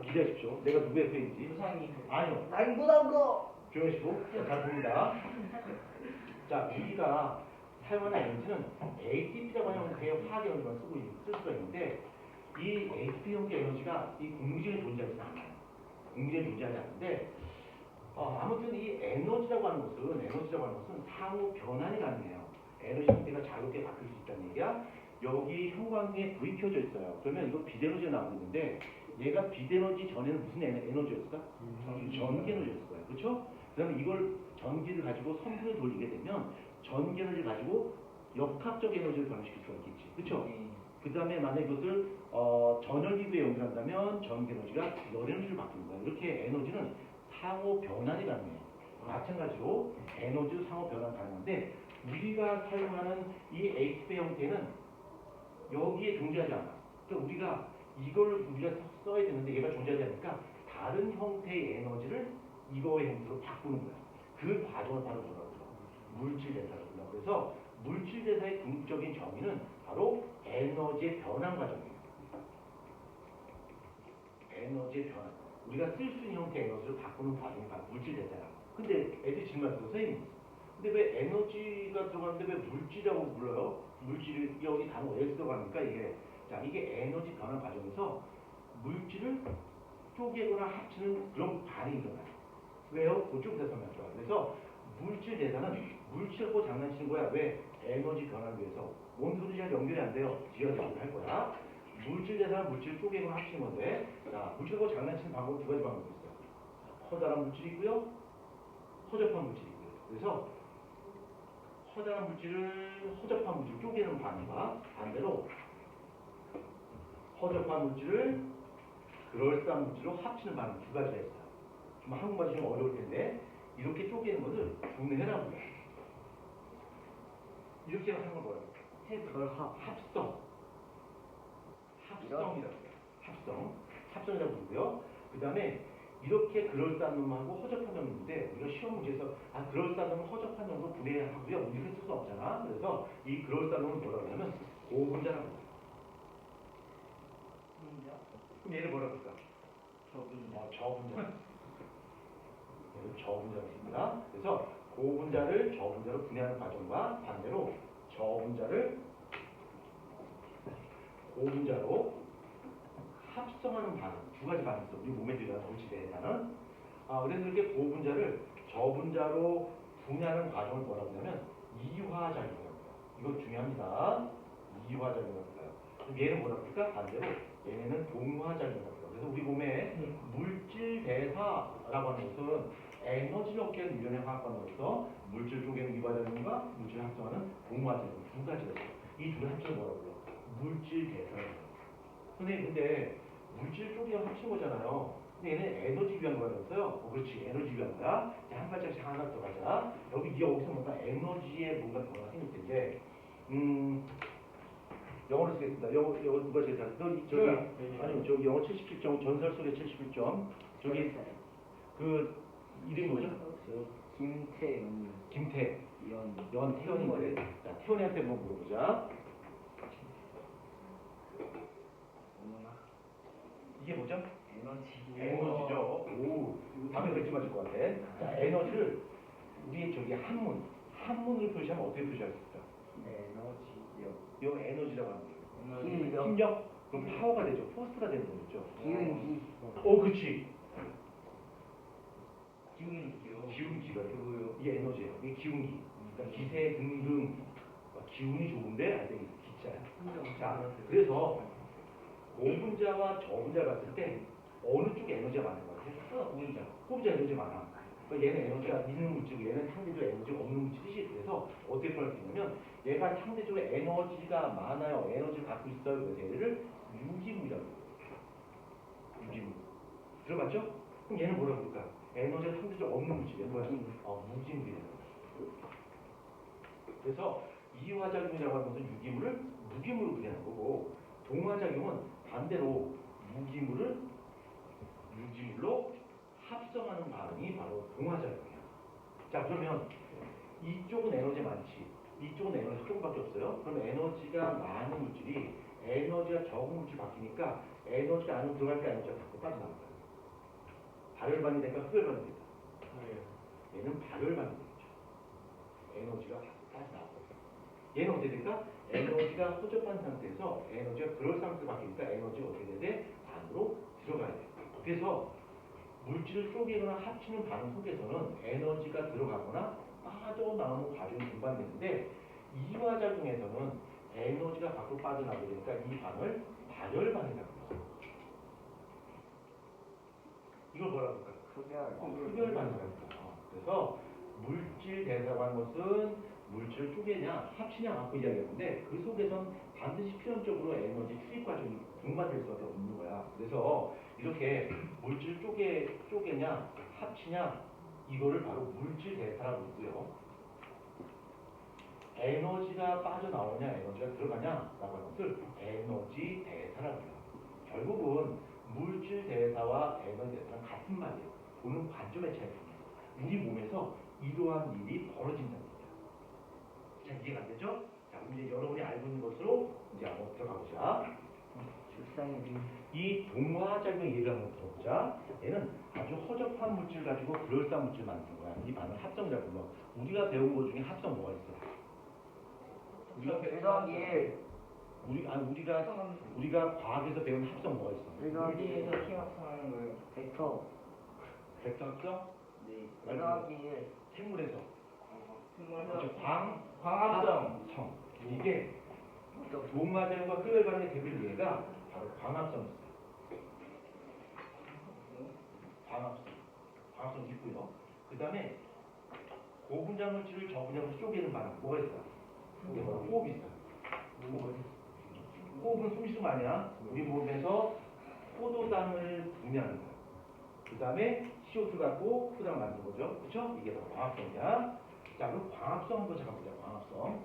기대하십시오. 내가 누구의 후예인지.
유상이.
아니요.
나보다 거.
조용하시고. 잘 봅니다. 자, 우리가 사용하는 에너지는 ATP라고 하는 형태의 화학 에너지만 쓸 수가 있는데, 이 ATP 형태 에너지가 이 공기중에 존재하지 않아요. 공기중에 존재하지 않는데, 아무튼 이 에너지라고 하는 것은 상호 변환이 가능해요. 에너지 형태가 자유롭게 바뀔 수 있다는 얘기야. 여기 형광등에 불이 켜져 있어요. 그러면 이거 빛에너지가 나오고 있는데, 얘가 빛에너지 전에는 무슨 에너지였을까? 전기 에너지였을 거예요. 그렇죠? 그러면 이걸 전기를 가지고 선분을 돌리게 되면 전기 에너지를 가지고 역학적 에너지를 변화시킬 수가 있겠지. 그렇죠? 그 다음에 만약 이것을 전열기구에 연결한다면 전기 에너지가 열 에너지로 바뀌는 거야. 이렇게 에너지는 상호 변환이 가능해요. 마찬가지로 에너지도 상호 변환 가능한데, 우리가 사용하는 이 ATP 형태는 여기에 존재하지 않아. 그러니까 우리가 이걸 우리가 써야 되는데 얘가 존재하지 않으니까 다른 형태의 에너지를 이거의 형태로 바꾸는 거야. 그 과정을 바로 뭐라고 불러? 물질 대사라고 불러. 그래서 물질 대사의 궁극적인 정의는 바로 에너지의 변환 과정이에요. 에너지의 변환. 우리가 쓸 수 있는 형태의 에너지를 바꾸는 과정이 바로 물질 대사야. 근데 애들이 질문하세요. 선생님, 근데 왜 에너지가 들어가는데 왜 물질이라고 불러요? 물질이 여기 단어 왜 들어갑니까? 이게 에너지 변환 과정에서 물질을 쪼개거나 합치는 그런 반응이 일어나요. 왜요? 그쪽부터 설명할 거야. 그래서 물질 대사는 물질하고 장난치는 거야. 왜? 에너지 변환을 위해서. 원소들이 잘 연결이 안 돼요. 지연을 할 거야. 물질 대사는 물질을 쪼개거나 합치는 건데, 자, 물질하고 장난치는 방법은 두 가지 방법이 있어요. 커다란 물질이 있고요, 허접한 물질이 있고요. 그래서 허접한 물질을 쪼개는 반응과 반대로 허접한 물질을 그럴싸한 물질로 합치는 반응 두 가지가 있어요. 좀 한국말이 좀 어려울 텐데, 이렇게 쪼개는 것을 분해라고 해요. 이렇게 하는 걸 뭐라고 해요? 합성이라고 해요. 합성이라고 부르고요. 그 다음에 이렇게 그럴싸한 놈하고 허접한 놈이 있는데, 우리가 시험 문제에서 그럴싸한 놈은 허접한 놈으로 분해하고요. 이렇게 쓸 수 없잖아. 그래서 이 그럴싸한 놈은 뭐라고 하냐면 고분자라고 해요. 그럼 얘를 뭐라고 할까? 저분자. 얘는 저분자가 있습니다. 그래서 고분자를 저분자로 분해하는 과정과 반대로 저분자를 고분자로 합성하는 반응, 두 가지 반응이 있어. 우리 몸에 들어가는 물질에다는. 그래서 이렇게 고분자를 저분자로 분해하는 과정을 뭐라고 하냐면 이화작용이라고 해요. 이거 중요합니다. 이화작용이라고 해요. 그럼 얘는 뭐라고 할까? 반대로 얘네는 동화작용이라고 해요. 그래서 우리 몸에 물질 대사라고 하는 것은 에너지를 얻게 하는 일련의 화학반응으로서 물질 쪽에는 이화작용과 물질 합성하는 동화작용 두 가지가 있어요. 이 두 가지 합쳐서 뭐라고 해요? 물질 대사라고 해요. 근데 물질 쪽이랑 합친 거잖아요. 근데 얘는 에너지 위한 거였어요. 그렇지, 에너지 위한 거야. 자, 한 발짝씩 하나 더 가자. 여기서 뭔가 에너지에 뭔가 변화가 생길 텐데, 영어로 쓰겠습니다. 영어 누가 제일 잘? 아니, 저기 영어 77점, 전설 속의 71점. 저기 그 이름이 뭐죠?
김태연.
김태.
연.
태연인데. 자, 태연이한테 한번 물어보자. 이게 뭐죠? 에너지죠. 오, 답이 그렇게 맞을 것 같아. 자, 에너지를 우리 저기 한문으로 표시하면 어떻게 표시할 수 있을까?
에너지요.
이거 에너지라고 하는 거예요.
힘력.
힘력? 그럼 파워가 되죠. 포스트가 되는 거죠.
기운기.
그렇지. 기운기가 이게 에너지예요. 이게 기운기. 그러니까 기세 등등 기운이 좋은데 아직 기자야. 자, 그래서 고분자와 저분자를 봤을 때 어느 쪽에 에너지가 많은 것 같아요? 고분자 에너지 많아. 그러니까 얘는 에너지가 있는 물질이고 얘는 상대적으로 에너지가 없는 물질이지. 그래서 어떻게 표현할 수 있냐면 얘가 상대적으로 에너지가 많아요. 에너지를 갖고 있어요. 그래서 얘를 유기물이라고 해요. 유기물. 들어봤죠? 그럼 얘는 뭐라고 볼까? 에너지가 상대적으로 없는 물질이야. 뭐야? 무기물이에요. 그래서 이화작용이라고 하는 것은 유기물을 무기물로 분해하는 거고, 동화작용은 반대로 무기물을 유기물로 합성하는 반응이 바로 동화작용이에요. 자, 그러면 이쪽은 에너지 많지, 이쪽은 에너지 조금밖에 없어요. 그럼 에너지가 많은 물질이 에너지가 적은 물질 바뀌니까 에너지가 안으로 들어갈 때 에너지가 자꾸 빠져나가요. 발열반이 될까 흡열반이 될까? 얘는 발열반이 되겠죠. 에너지가 빠져나가고. 얘는 어떻게 될까? 에너지가 허접한 상태에서 에너지가 그럴 상태로 바뀌니까 에너지가 어떻게 돼? 안으로 들어가야 돼. 그래서 물질을 쪼개거나 합치는 반응 속에서는 에너지가 들어가거나 빠져나오는 과정이 동반되는데, 이화작용에서는 에너지가 밖으로 빠져나오게 되니까 이 반응을 발열반이라고 해요. 이걸 뭐라고 할까? 흡열반이라고 합니다. 그래서 물질 대사라고 하는 것은 물질을 쪼개냐 합치냐 갖고 이야기하는데, 그 속에선 반드시 필연적으로 에너지 투입 과정이 동반될 수밖에 없는 거야. 그래서 이렇게 물질 쪼개냐 합치냐 이거를 바로 물질 대사라고 있고요. 에너지가 빠져나오냐 에너지가 들어가냐라고 하는 것을 에너지 대사라고 해요. 결국은 물질 대사와 에너지 대사는 같은 말이에요. 보는 관점의 차이입니다. 우리 몸에서 이러한 일이 벌어진다는 거죠. 자, 이해가 안 되죠? 자, 그럼 이제 여러분이 알고 있는 것으로 이제 한번 들어가 보자. 이 동화작용 얘기를 한번 들어보자. 얘는 아주 허접한 물질 가지고 그럴싸한 물질 만드는 거야. 이 반응 합성이라고 불러. 우리가 배운 것 중에 합성 뭐가 있어? 우리가 과학에서 배운 합성 뭐가 있어?
물리에서 팀합성하는 거예요. 벡터.
벡터 합성?
네.
생물에서
생물에서
광합성. 이게 동화작용과 흡열반응의 대비를 얘가 바로 광합성이었어요. 광합성 있고요. 그 다음에 고분자 물질을 저분자 물질 쪼개는 반응 뭐가 있어? 이게 바로 호흡이 있어요. 호흡은 숨쉬는 거 아니야? 우리 몸에서 포도당을 분해하는 거야. 그 다음에 CO2 갖고 포도당을 만드는 거죠. 그렇죠? 이게 바로 광합성이야. 자, 그럼 광합성 한번 잠깐 보자. 광합성.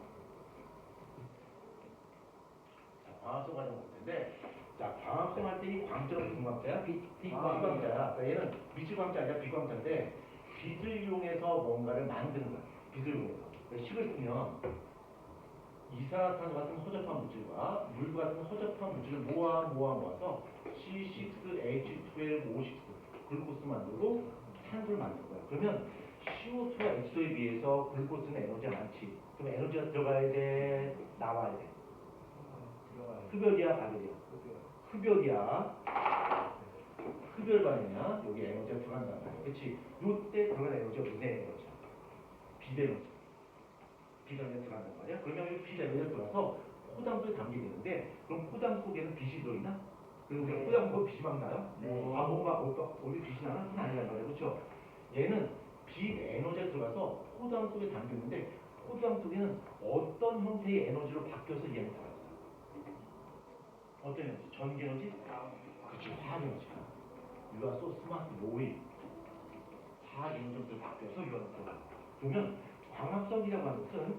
자, 광합성 가지고 볼 텐데, 자, 광합성 할 때 이 광자는 무슨 광자야? 비광자야. 그러니까 얘는 미지광자 아니라 비광자인데, 빛을 이용해서 뭔가를 만드는 거야. 빛을 이용해서. 그러니까 식을 쓰면 이산화탄소 같은 허접한 물질과 물 같은 허접한 물질을 모아서 C6H12O6 글루코스 만들고 산소를 만들 거야. 그러면 CO2와 H2에 비해서 글루코스는 에너지가 많지. 그럼 에너지가 들어가야 돼, 나와야 돼.
들어가요.
흡열이야, 가열이야. 흡열이야. 흡열 반응이야. 여기 에너지가 들어간단 말이야. 그렇지? 요때 들어간 에너지가 무슨 에너지야? 비대에너지. 비대에너지가 들어간단 말이야. 그러면 이 비대에너지가 들어가서 포당 속에 담기게 되는데 그럼 포당 속에는 빛이 들어있나? 그리고 우리가 포당 먹으면 빛이 막 나요?
네.
아, 뭐가 어디 빛이 나나? 그건 아니란 말이야. 그렇죠? 얘는 빛 에너지가 들어가서 포당 속에 담겼는데 포당 속에는 어떤 형태의 에너지로 바뀌어서 얘는 들어갔어? 어떤 에너지? 전기 에너지? 그렇지, 화학 에너지야. You are so smart, 로이. 화학 에너지로 바뀌어서 you are so. 그러면 광합성이라고 하는 것은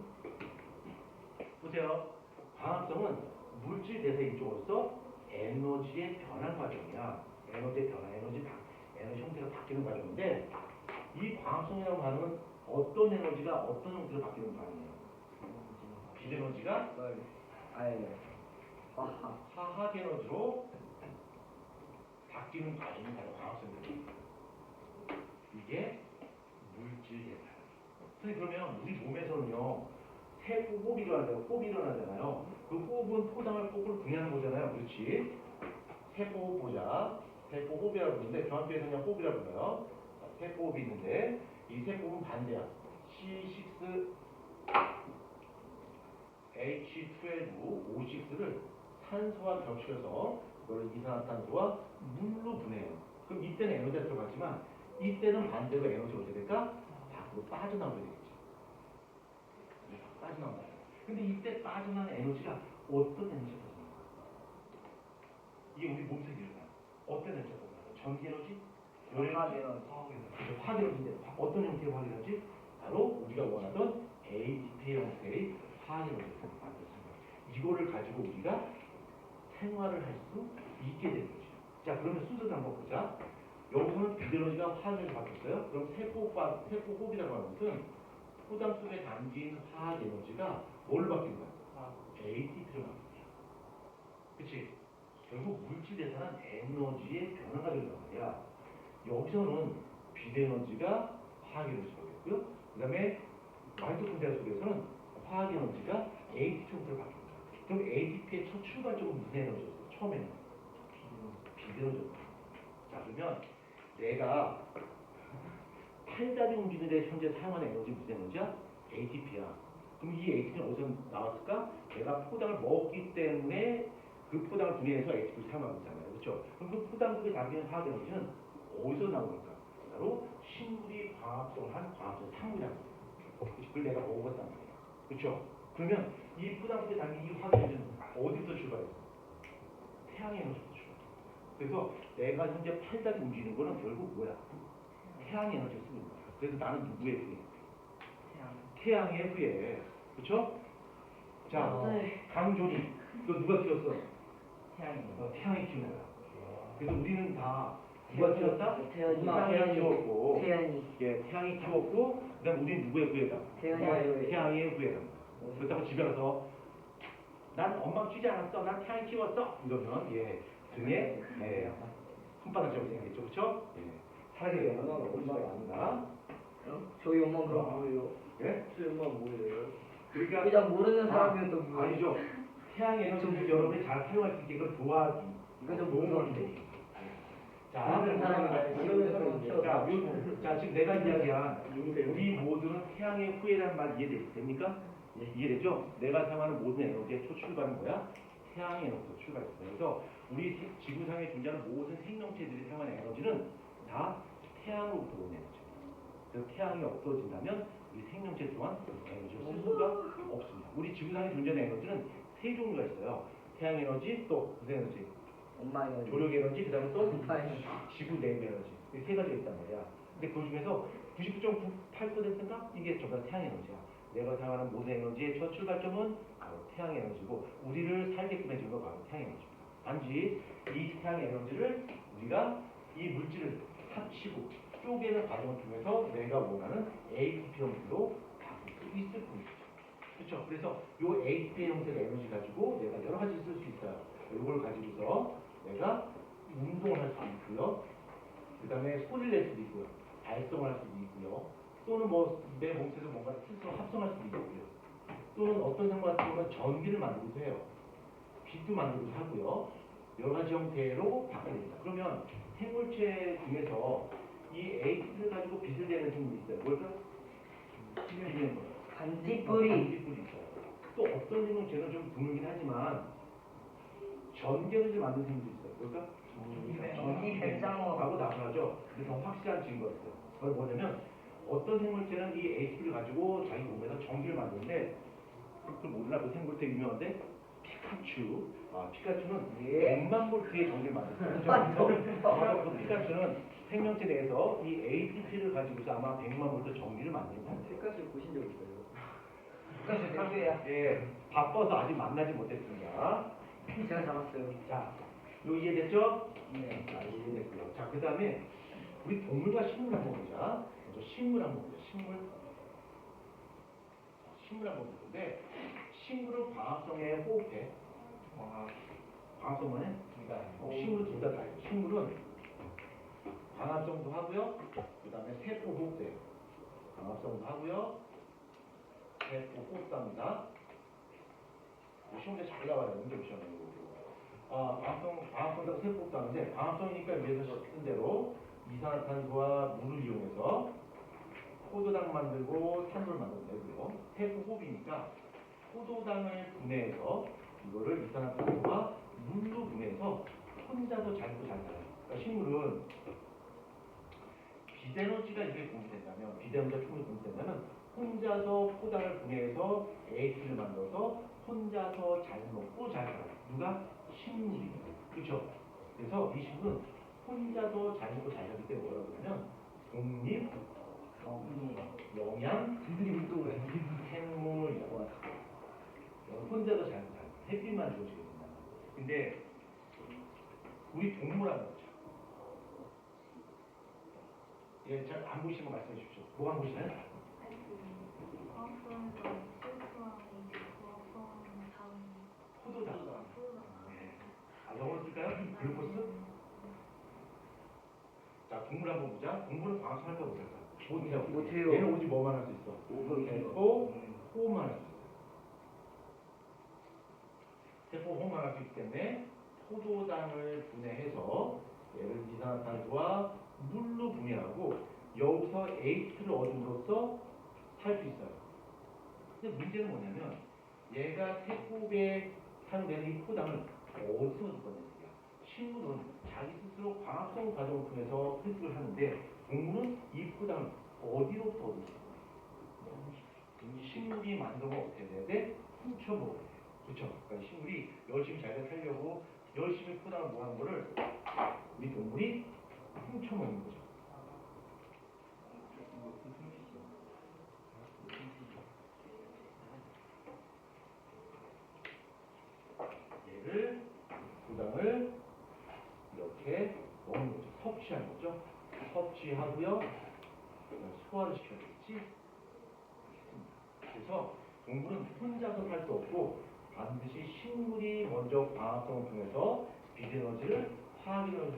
보세요. 광합성은 물질 대사 이쪽으로서 에너지의 변화 과정이야. 에너지의 변화, 에너지 형태가 바뀌는 과정인데 이 광합성이라고 하는 어떤 에너지가 어떤 형태로 바뀌는 과정이에요? 비에너지가
아예. 하하.
화학 에너지로 바뀌는 과정이 바로 광합성이에요. 이게 물질 대사. 선생님 그러면 우리 몸에서는요 세포 호흡이 일어나잖아요. 그 호흡은 포장할 호흡을 분해하는 거잖아요. 그렇지? 세포 호흡 보자. 세포 호흡이라고 부르는데 정확히는 그냥 호흡이라고 불러요. 세포 호흡이 있는데 이 세포 호흡은 반대야. C6H12O6를 산소와 겹쳐서 그걸 이산화탄소와 물로 분해해요. 그럼 이때는 에너지가 들어갔지만 이때는 반대로 에너지가 어떻게 될까? 밖으로 빠져나오게 되겠죠. 빠져나온다. 근데 이때 빠져나온 에너지가 어떤 에너지가 터집니까? 이게 우리 몸속에 일어나. 어떤 에너지가 터집니까? 전기 에너지?
화학 에너지.
그죠. 화학 에너지인데 어떤 형태의 화학 에너지? 바로 우리가 원하던 ATP 형태의 화학 에너지를 만들었습니다. 이거를 가지고 우리가 생활을 할 수 있게 된 거죠. 자, 그러면 순서를 한번 보자. 여기서는 비에너지가 화학 에너지로 바뀌었어요. 그럼 세포 호흡이라고 하는 것은 포장 속에 담긴 화학 에너지가 뭘로 바뀐 거야? ATP로 바뀐 거야. 그치? 결국 물질 대사는 에너지의 변화가 된단 말이야. 여기서는 비에너지가 화학 에너지가 됐고요. 그 다음에 마이토콘드리아 속에서는 화학 에너지가 ATP로 바뀐 거야. 그럼 ATP의 첫 출발점은 무슨 에너지였어? 처음에는 비에너지였어. 자, 그러면 내가 팔다리 움직이는 데 현재 사용하는 에너지 무슨 에너지야? ATP야. 그럼 이 ATP는 어디서 나왔을까? 내가 포장을 먹기 때문에 그 포장을 분해해서 ATP를 사용하고 있잖아요. 그렇죠? 그럼 그 포장 속에 담기는 화학 에너지는 어디서 나온 걸까? 바로 식물이 광합성을 한 광합성 산물이라고 해요. 그걸 내가 먹어봤단 말이야. 그렇죠? 그러면 이 포장 속에 담긴 이 화학 에너지는 어디서 출발했어? 태양의 에너지부터 출발했어. 그래서 내가 현재 팔다리 움직이는 거는 결국 뭐야? 태양의 에너지를 쓰고 있는 거야. 그래서 나는 누구의 후예? 태양의 후예. 그쵸? 자, 강조니. 너 누가 키웠어? 태양이 키운 거야. 그래서 우리는 다 누가 키웠다? 태양이 키웠고. 예, 태양이 키웠고. 그 다음 우리는 누구의 후예다? 태양의 후예다. 그렇다고 집에 가서 난 엄마 키우지 않았어. 난 태양이 키웠어. 이러면 예, 등에 손바닥 잡고 생겼죠. 그쵸? 예. 사랑의 엄마가 아니다.
저희 엄마가 뭐예요?
예?
저희 엄마가 뭐예요?
그러니까
그냥 모르는 사람이면 또 뭐예요?
아니죠. 태양의 에너지를 여러분이 잘 사용할 수 있게 그걸 도와주기.
이거 좀
도움을 자,
모르는 사람이
자, 지금 내가 이야기한 우리 모두는 태양의 후예라는 말 이해됩니까? 이해되죠? 내가 사용하는 모든 에너지의 초출발은 뭐야? 태양의 에너지로 출발했어요. 그래서 우리 지구상에 존재하는 모든 생명체들이 사용하는 에너지는 다 태양으로부터 오는 에너지예요. 그래서 태양이 없어진다면 우리 생명체 또한 에너지를 쓸 수가 없습니다. 우리 지구상에 존재하는 에너지는 세 종류가 있어요. 태양 에너지, 또 무슨 에너지?
엄마 에너지.
조력 에너지, 그 다음에 또
엄마 에너지.
지구 내부 에너지. 이 세 가지가 있단 말이야. 근데 그 중에서 99.98%인가? 이게 전부 다 태양 에너지야. 내가 사용하는 모든 에너지의 첫 출발점은 바로 태양 에너지고 우리를 살게끔 해준 거 바로 태양 에너지입니다. 단지 이 태양 에너지를 우리가 이 물질을 합치고 쪼개는 과정을 통해서 내가 원하는 ATP 형태로 바꿀 수 있을 뿐이죠. 그렇죠? 그래서 이 ATP 형태의 에너지 가지고 내가 여러 가지 쓸 수 있어요. 이걸 가지고서 내가 운동을 할 수 있고요. 그 다음에 소리를 낼 수도 있고요. 발성을 할 수도 있고요. 또는 뭐 내 몸체에서 뭔가 스스로 합성할 수도 있고요. 또는 어떤 생물 같은 경우는 전기를 만들기도 해요. 빛도 만들기도 하고요. 여러 가지 형태로 바뀝니다. 그러면 생물체 중에서 이 에이스를 가지고 빛을 내는 생물이 있어요. 뭘까? 비는 거예요.
반딧불이.
반딧불이 있어요. 또 어떤 생물체는 좀 드물긴 하지만 전기를 만드는 생물도 있어요. 뭘까? 전기뱀장어하고 나서하죠. 그래서 확실한 증거가 있어요. 그걸 뭐냐면 어떤 생물체는 이 에이스를 가지고 자기 몸에서 전기를 만드는데 그걸 몰라. 그 생물체 유명한데 피카츄. 피카츄는
예.
100만 볼트의 전기를 만들었어요. 그래서 그 피카츄는 생명체 내에서 이 ATP를 가지고서 아마 100만 볼트 전기를 만드는 거예요.
색깔을 보신 적 있어요?
예, 바빠서 아직 만나지 못했습니다.
제가 잡았어요.
자, 요 이해됐죠?
네.
이해됐고요. 자, 그 다음에 우리 동물과 식물 한번 보자. 먼저 식물 한번 보자. 식물 한번 보는데 식물은 광합성에 호흡해. 광합성만 해? 식물은 둘 다 다예요. 식물은 광합성도 하고요. 그 다음에 세포 호흡돼요. 광합성도 하고요. 세포 호흡합니다. 시험에 잘 나와요. 문제 보시면. 광합성도 세포 호흡하는데 광합성이니까 위에서 쓴 대로 이산화탄소와 물을 이용해서 포도당 만들고 산소를 만들면 되고요. 세포 호흡이니까 포도당을 분해해서 이거를 이산화탄소와 물로 분해해서 혼자서 잘 먹고 잘 살아요. 그러니까 식물은 비대너지가 이게 공유된다면, 비대너지가 충분히 공유된다면 혼자서 포당을 분해해서 AT를 만들어서 혼자서 잘 먹고 잘 살아요. 누가? 식물이에요. 그렇죠? 그래서 이 식물은 혼자서 잘 먹고 잘 살기 때문에 뭐라고 하냐면 독립, 영양, 생물이라고 하죠. 혼자서 잘 먹고 잘 살아요. 햇빛만 주어지게 된다. 근데 우리 동물 한번 보자. 예, 잘 안 보이시는 거 말씀해 주십시오. 뭐가 안 보이시나요? 포도당. 네. 영어로 쓸까요? 글루코스? 자, 동물 한번 보자. 동물은 광합성할까 못할까?
못해요.
얘는 오직 뭐만 할 수 있어? 세포, 호흡만 할 수 있어. 세포 호흡만 할 수 있기 때문에 포도당을 분해해서 얘를 이산화탄소와 물로 분해하고 여기서 에이트를 얻음으로써 살 수 있어요. 근데 문제는 뭐냐면 얘가 세포에 사용되는 이 포당을 어디서 얻을 거냐는 얘기야. 식물은 자기 스스로 광합성 과정을 통해서 흡수를 하는데 동물은 이 포당을 어디로부터 얻을 수 있어요? 식물이 만든 거 어떻게 돼야 돼? 훔쳐 먹어야 돼. 그렇죠? 그러니까 식물이 열심히 자기가 살려고 열심히 포당을 모아는 거를 우리 동물이 훔쳐 먹는 거죠. 얘를 포당을 이렇게 먹는 거죠. 섭취하는 거죠. 섭취하고요. 소화를 시켜야 되겠지. 그래서 동물은 혼자서 살 수 없고 반드시 식물이 먼저 광합성을 통해서 비에너지를 화학 에너지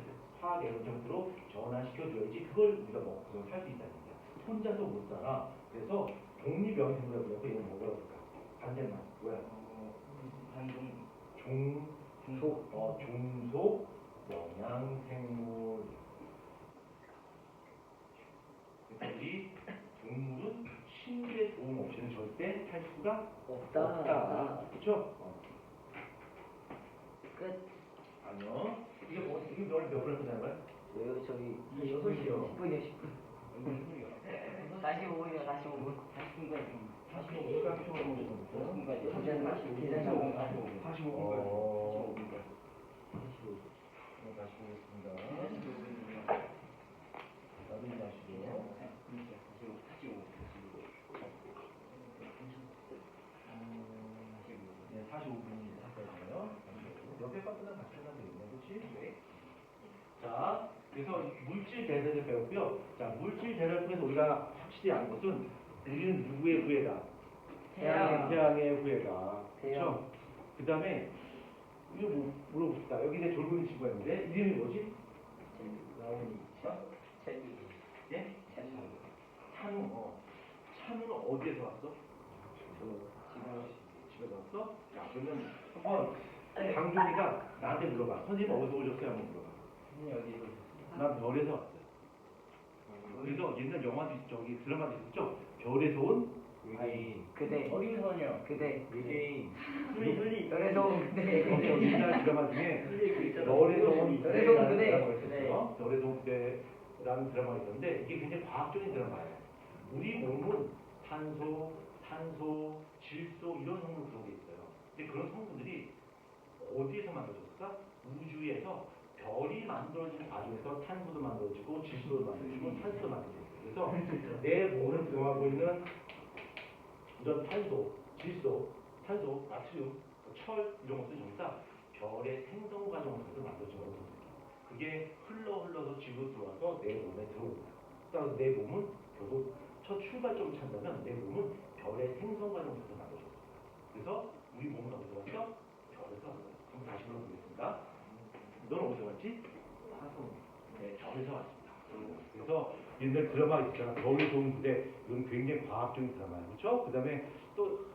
형태로 전환시켜줘야지 그걸 우리가 먹고서 살 수 있다는 얘기야. 혼자서 못 살아. 그래서 독립영양생물이라고 해서 얘는 뭐라고 할까? 반대말 뭐야? 종속 영양생물. 그래서 우리 동물은 식물의 도움 없이는 절대 살 수가 없다. 그렇죠?
끝.
아니요. 이게 뭐 이게 몇 분을 끝나는 거야?
왜요? 저기
6시요.
10분이요. 10분. 45분이요. 45분. 40분까지.
45분까지 먹는
계산 45분.
45분까지. 다시 보겠습니다. 나도 마시고요. 네, 45분이 샀거든요. 옆에 파트는 같이 하면 되겠네, 그렇지? 네. 자, 그래서 물질 대사를 배웠고요. 자, 물질 대사를 통해서 우리가 확실히 아는 것은 우리는 누구의 후예다? 태양의 후예다. 그렇죠? 그 다음에 이거 뭐 물어봅시다. 여기 이제 졸군이 친구가 있는데 이름이 뭐지?
나오니.
예? 찬우는 어디에서 왔어? 집에서 왔어? 자, 그러면 강준이가 나한테 물어봐. 선생님 어디서 오셨어요? 한번 물어봐.
여기
난 별에서 왔어요. 그래서 옛날 영화도 저기 드라마도 있었죠? 별에서 온 아이.
그대
어린 소녀.
그대
유재인. 흘리.
그래서 그대
옛날 드라마 중에 별에서 온
별에서 온
그대라는
그대.
드라마가 있었어요. 별에서 온 그대라는 드라마가 있었는데 이게 굉장히 과학적인 드라마예요. 우리 몸은 산소, 질소 이런 성분 그런 게 있어요. 근데 그런 성분들이 어디에서 만들어졌을까? 우주에서 별이 만들어지는 과정에서 탄소도 만들어지고 질소도 만들어지고 탄소도 만들어지고 그래서 내 몸을 구성하고 있는 이런 탄소, 질소, 나트륨, 철 이런 것들이 전부 다 별의 생성 과정에서 만들어진 거거든요. 그게 흘러서 지구로 들어와서 내 몸에 들어옵니다. 그래서 내 몸은 결국 첫 출발점을 찾는다면 내 몸은 별의 생성 과정에서 만들어졌어요. 그래서 우리 몸은 어디서 왔죠? 별에서 왔어요. 그럼 다시 물어보겠습니다. 넌 어디서 왔지? 화성. 네, 별에서 왔습니다. 그래서 옛날 드라마 있잖아. 별에서 온 무대. 이건 굉장히 과학적인 드라마예요. 그렇죠? 그 다음에 또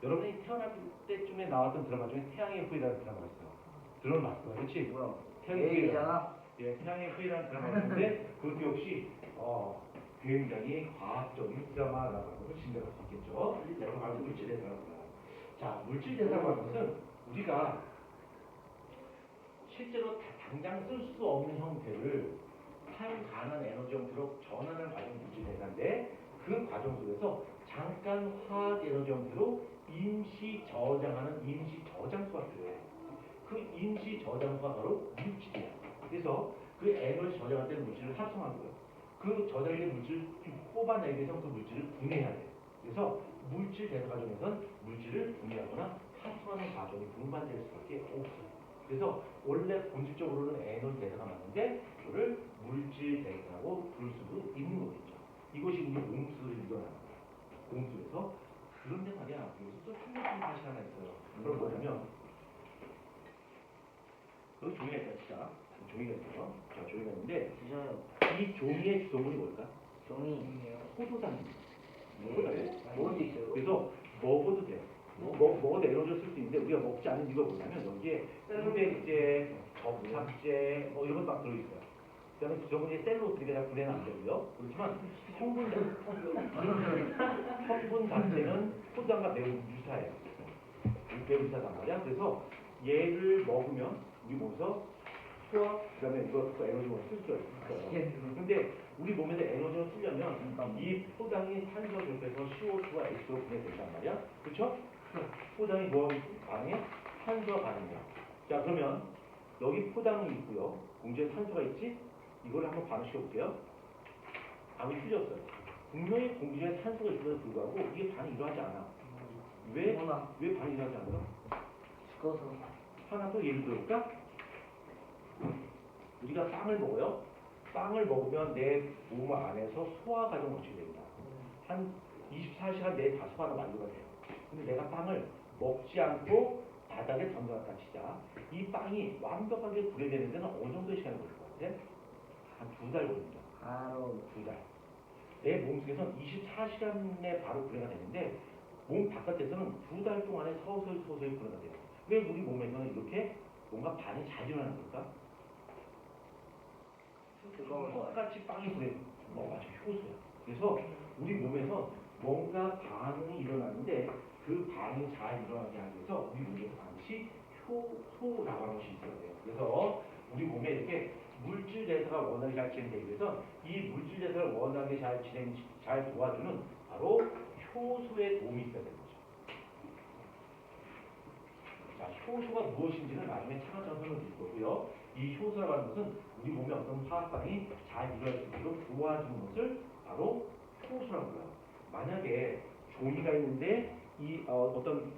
여러분이 태어날 때쯤에 나왔던 드라마 중에 태양의 후예라는 드라마가 있어요. 들어봤을 거야. 그렇지?
뭐야?
태양의 후예.
얘기잖아.
예, 태양의 후예라는 드라마가 있는데 그것도 역시 굉장히 과학적인 드라마라고 진단할 수 있겠죠. 여러분 바로 물질대사라고요. 자, 물질대사라는 것은 우리가 실제로 당장 쓸 수 없는 형태를 사용 가능한 에너지 형태로 전환하는 과정이 물질대사인데 그 과정 속에서 잠깐 화학 에너지 형태로 임시 저장하는 임시 저장소가 필요해요. 그 임시 저장소가 바로 물질이에요. 그래서 그 에너지 저장할 때는 물질을 합성하고요. 그 저장된 물질을 뽑아내기 위해서 그 물질을 분해해야 돼요. 그래서 물질 대사 과정에서는 물질을 분해하거나 합성하는 과정이 동반될 수밖에 없어요. 그래서 원래 본질적으로는 에너지 대사가 맞는데 그거를 물질 대사라고 부를 수도 있는 거겠죠. 이것이 우리 몸 속에서 일어나는 거예요. 몸 속에서. 그런데 말이야, 여기서 또 충격적인 사실 하나 있어요. 그건 뭐냐면 여기 종이가 있다, 진짜. 종이가 있어요. 자, 종이가 있는데
주셔요.
이 종이의 주성분이 뭘까?
종이.
포도당입니다.
먹을 수 있어요.
그래서 먹어도 돼요. 먹어도 에너지를 쓸 수 있는데 우리가 먹지 않는 이유가 뭐냐면 여기에 단백질, 접착제 뭐 이런 것 막 들어있어요. 그다음에 주성분이 셀룰로스가 잘 분해는 안 되고요. 그렇지만 성분 자체는 포도당과 매우 유사해요. 매우 유사단 말이야. 그래서 얘를 먹으면 우리 몸에서 소화, 그다음에 이것도 에너지를 쓸 수 있어요. 근데 우리 몸에서 에너지를 쓰려면 이 포당이 산소와 결합해서 CO2와 H로 분해된단 말이야. 그렇죠? 포당이 뭐 반응해? 산소와 반응해요. 자, 그러면 여기 포당이 있고요. 공주에 산소가 있지? 이걸 한번 반응시켜 볼게요. 반응이 틀렸어요. 분명히 공주에 산소가 있음에도 불구하고 이게 반응이 일어나지 않아. 왜 반응이 일어나지 않을까?
죽어서.
하나 더 예를 들어볼까? 우리가 빵을 먹어요. 빵을 먹으면 내 몸 안에서 소화 과정 거치게 됩니다. 한 24시간 내에 5번은 완료가 돼요. 근데 내가 빵을 먹지 않고 바닥에 던져놨다 치자. 이 빵이 완벽하게 분해되는 데는 어느 정도의 시간이 걸릴 것 같아? 한 2달 걸립니다.
바로
2달. 내 몸속에서는 24시간 내에 바로 분해가 되는데 몸 바깥에서는 2달 동안에 서서히 분해가 돼요. 왜 우리 몸에서는 이렇게 뭔가 반응이 잘 일어나는 걸까? 똑같이 빵이 분해. 맞아, 효소야. 그래서 우리 몸에서 뭔가 반응이 일어나는데 그 반응이 잘 일어나게 하기 위해서 우리 몸에서 반드시 효소라고 하는 것이 있어야 돼요. 그래서 우리 몸에 이렇게 물질 대사가 원활하게 잘 진행되기 위해서 이 물질 대사를 원활하게 잘 도와주는 바로 효소의 도움이 있어야 되는 거죠. 자, 효소가 무엇인지는 나중에 차근차근 설명드릴 거고요. 이 효소라고 하는 것은 우리 몸의 어떤 화학 반응이 잘 이루어질 수 있도록 도와주는 것을 바로 효소라고 해요. 만약에 종이가 있는데 이 어떤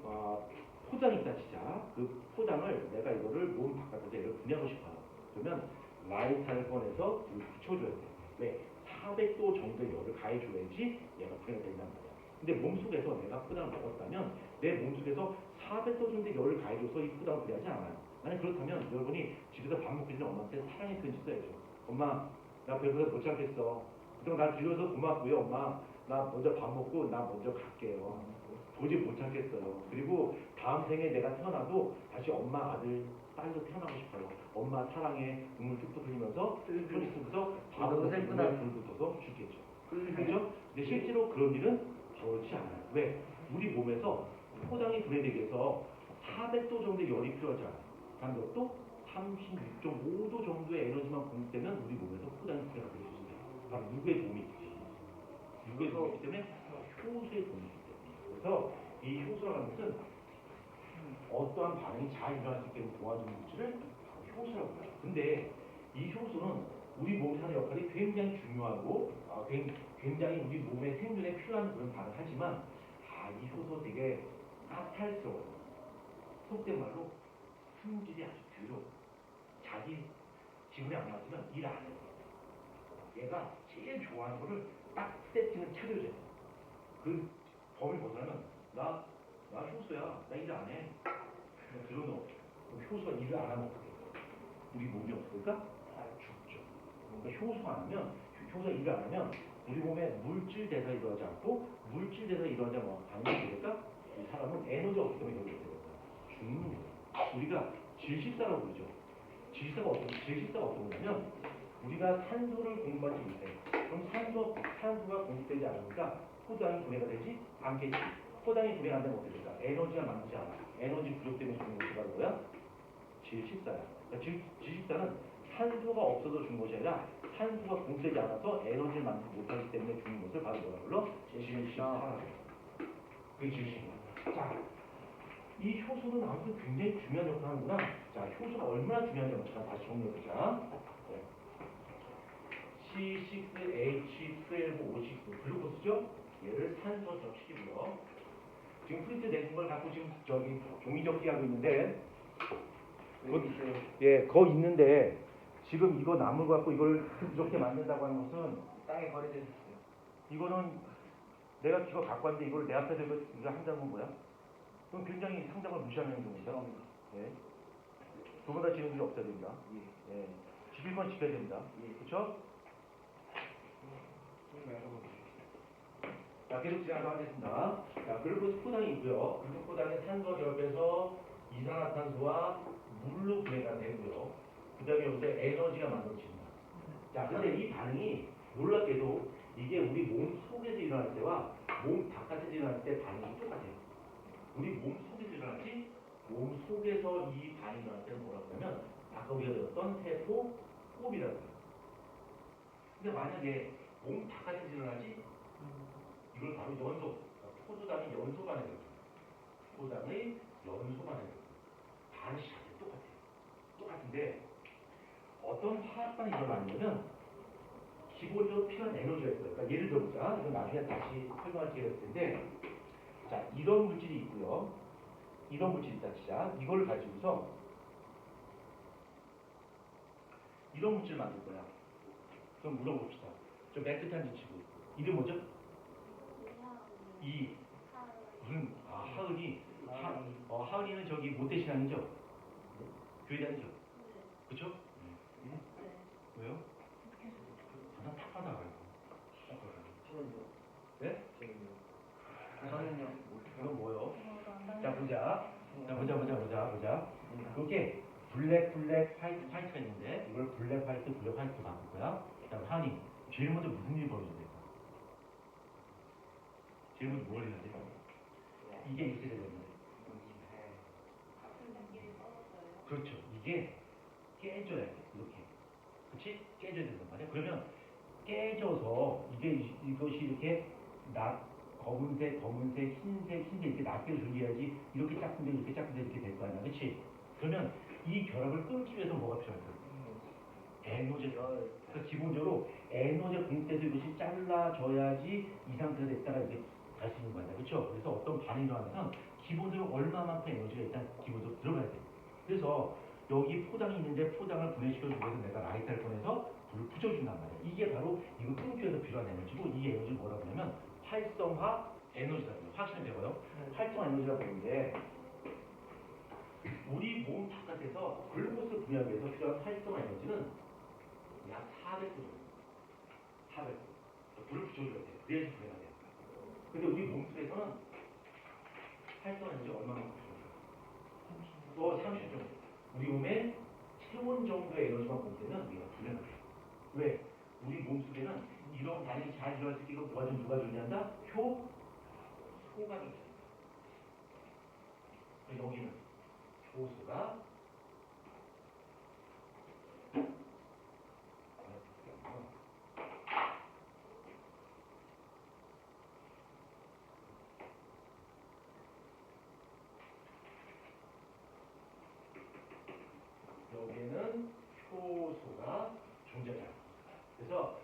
포장이 있다 치자. 그 포장을 내가 이거를 몸 바깥에서 얘를 분해하고 싶어요. 그러면 라이터를 꺼내서 이걸 붙여줘야 돼. 왜? 400도 정도의 열을 가해줘야지 얘가 분해가 된단 말이야. 근데 몸속에서 내가 포장을 먹었다면 내 몸속에서 400도 정도의 열을 가해줘서 이 포장을 분해하지 않아요. 만약 그렇다면 여러분이 집에서 밥 먹기 전에 엄마한테 사랑의 편지 써야죠. 엄마, 나 배고파서 못 참겠어. 그동안 날 길러서 고맙고요, 엄마. 나 먼저 밥 먹고 나 먼저 갈게요. 도저히 못 참겠어요. 그리고 다음 생에 내가 태어나도 다시 엄마 아들 딸로 태어나고 싶어요. 엄마 사랑에 눈물 뚝뚝 흘리면서 소리 쓰면서 밥을
너무
먹고
슬프다.
눈물 불 붙어서 죽겠죠. 그렇죠? 근데 실제로 그런 일은 그렇지 않아요. 왜? 우리 몸에서 포장이 분해되기 위해서 400도 정도의 열이 필요하지 않아요. 단 몇 도? 36.5도 정도의 에너지만 공급되면 우리 몸에서 포장이 분해가 될 수 있어요. 바로 누구의 도움이 있지? 누구의 도움이 있기 때문에 효소의 도움이 있기 때문에. 그래서 이 효소라는 것은 어떠한 반응이 잘 일어날 수 있게 도와주는 물질을 효소라고 해요. 근데 이 효소는 우리 몸에 하는 역할이 굉장히 중요하고 굉장히 우리 몸의 생존에 필요한 그런 반응을 하지만 이 효소 되게 까탈스러워요. 속된 말로 품질이 아주 더러워. 자기 지분에 안 맞으면 일 안 해요. 얘가 제일 좋아하는 거를 딱 세팅을 차려줘요. 그 범위 벗어나면 나 효소야. 나 일 안 해. 그냥 들어놓어. 그럼 효소가 일을 안 하면 어떻게 돼요? 우리 몸이 없으니까 죽죠. 그러니까 효소가 안 하면 효소가 일을 안 하면 우리 몸에 물질 대사 일어나지 않고 물질 대사 일어나지 않고 반응이 되니까 이 사람은 에너지 없기 때문에 여기 있어요. 죽는 거예요. 우리가 질식사라고 그러죠. 질식사가 어떤 거냐면 우리가 산소를 공급하지 못해. 그럼 산소가 공급되지 않으니까 포장이 분해가 되지 않겠지. 포장이 분해가 안 되면 어떻게 될까? 에너지가 만들지 않아. 에너지 부족 때문에 죽는 것이 바로 뭐야? 질식사야. 그러니까 질식사는 산소가 없어서 죽는 것이 아니라 산소가 공급되지 않아서 에너지를 만들지 못하기 때문에 죽는 것을 바로 뭐라 불러? 질식사라고 해요. 그게 질식이야. 자, 이 효소는 아무튼 굉장히 중요한 역할을 하는구나. 자, 효소가 얼마나 중요한지 잠깐 다시 정리해보자. 네. C6H12O6 글루코스죠? 얘를 산소 접시키고요. 지금 프린트 낸 걸 갖고 지금 저기 종이접기 하고 있는데 거 있는데 지금 이거 남은 거 갖고 이걸 이렇게 만든다고 하는 것은
땅에 버려졌어요.
이거는 내가 이거 갖고 왔는데 이걸 내 앞에 대고 이거 한다는 건 뭐야? 그럼 굉장히 상장을 무시하는 행동이죠. 예. 두 번 다 지는 일이 없어야 됩니다. 예. 지킬 건 지켜야 됩니다. 그렇죠? 자, 계속 진행하도록 하겠습니다. 자, 글루코스 포당이 있고요. 글루코스 포당은 산소 결합해서 이산화탄소와 물로 분해가 되고요. 그 다음에 여기서 에너지가 만들어집니다. 자, 근데 이 반응이 놀랍게도 이게 우리 몸 속에서 일어날 때와 몸 바깥에서 일어날 때 반응이 똑같아요. 우리 몸 속에서 일어나지 몸 속에서 이 반응이 일어날 때는 뭐라고 하냐면 아까 우리가 들었던 세포 호흡이라고 해요. 근데 만약에 몸 바깥에서 일어나지 이걸 바로 연소, 포도당의 연소 반응이에요. 포도당의 연소 반응이에요. 반응이 자체 똑같아요. 똑같은데 어떤 화학 반응이 일어나냐면 기본적으로 필요한 에너지가 있어요. 그러니까 예를 들어보자. 이건 나중에 다시 설명할 기회가 있을 텐데 자, 이런 물질이 있고요. 이런 물질이 있다 치자. 이걸 가지고서 이런 물질을 만들 거야. 그럼 물어봅시다. 저 맨 끝에 앉은 친구. 이름 뭐죠? 무슨 하은이는 저기 모태 신앙이죠? 교회 다니죠? 그쵸? 왜요? 저는 탁 받아가요. 네?
저는요.
이건 뭐요? 자, 보자. 이게 블랙, 화이트가 있는데 이걸 블랙, 화이트 바꿀 거야. 자, 하은이, 제일 먼저 무슨 일이 벌어져야 될까? 제일 먼저 뭘 해야 돼? 이게 있어야 되거든요. 그렇죠. 이게 깨져야 돼. 이렇게. 그렇지? 깨져야 된단 말이야. 그러면 깨져서 이것이 이렇게 검은색, 흰색 이렇게 낱개로 존재해야지 이렇게 짝꿍데 이렇게 될 거 아니야. 그렇지? 그러면 이 결합을 끊기 위해서 뭐가 필요할까? 에너지. 그러니까 기본적으로 에너지 공급돼서 이것이 잘라져야지 이 상태가 됐다가 이렇게 갈 수 있는 거야. 그렇죠? 그래서 어떤 반응이 일어나면 기본적으로 얼마만큼 에너지가 일단 기본적으로 들어가야 돼. 그래서 여기 포장이 있는데 포장을 분해시켜주기 위해서 내가 라이터를 꺼내서 불을 붙여준단 말이야. 이게 바로 이거 끊기 위해서 필요한 에너지고 이 에너지를 뭐라고 하냐면 활성화 에너지라고 해요. 확실히 배워요. 활성화 에너지라고 하는데 우리 몸 바깥에서 글루코스 분해하기 위해서 필요한 활성화 에너지는 약 400도 정도. 400도. 불을 붙여줘야 돼. 그래야지 분해가 돼. 근데 우리 몸속에서는 활성 에너지 얼마만큼 필요해요? 30 정도. 우리 몸에 체온 정도의 에너지만 볼 때는 우리가 불행하게. 왜? 우리 몸속에는 이런 반응이 잘 일어날 수 있게 이거 누가 존재한다? 효소가 존재한다. 여기는 효소가 여기에는 효소가 존재합니다. 그래서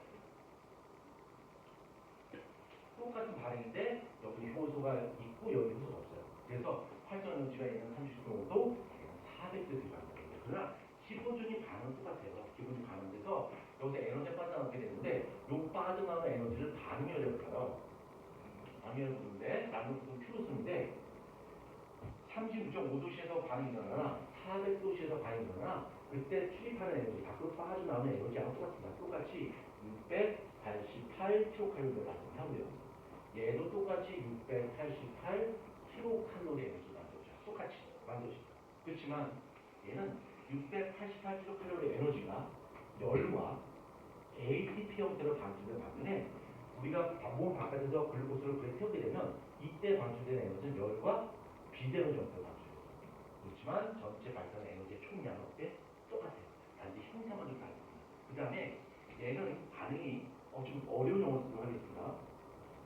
똑같은 반응인데 여기 효소가 있고 여기 효소가 없어요. 그래서 활성 에너지가 있는 30도도 400도 들어갑니다. 그러나 기본적인 반응은 똑같아요. 기본적인 반응에서 여기서 에너지가 빠져나오게 되는데 이 빠져나오는 에너지를 반응이라고 불러요. 반응이라고 부르는데 나는 큐로스인데 36.5도씨에서 반응이 일어나나 400도씨에서 반응이 일어나나 그때 투입하는 에너지, 밖으로 빠져나오는 에너지하고 똑같습니다. 똑같이 688kcal 발생하고요. 얘도 똑같이 688kcal 에너지 만들어져요. 똑같이 만들어집니다. 그렇지만 얘는 688kcal 에너지가 열과 ATP 형태로 방출되는 반면에 우리가 몸 바깥에서 글루코스를 불에 태우게 되면 이때 방출되는 에너지는 열과 비대에너지 형태로 방출돼요. 그렇지만 전체 발산 에너지의 총량은 어때? 똑같아요. 단지 형태만 좀 다릅니다. 그 다음에 얘는 반응이 좀 어려운 용어로 하겠습니다.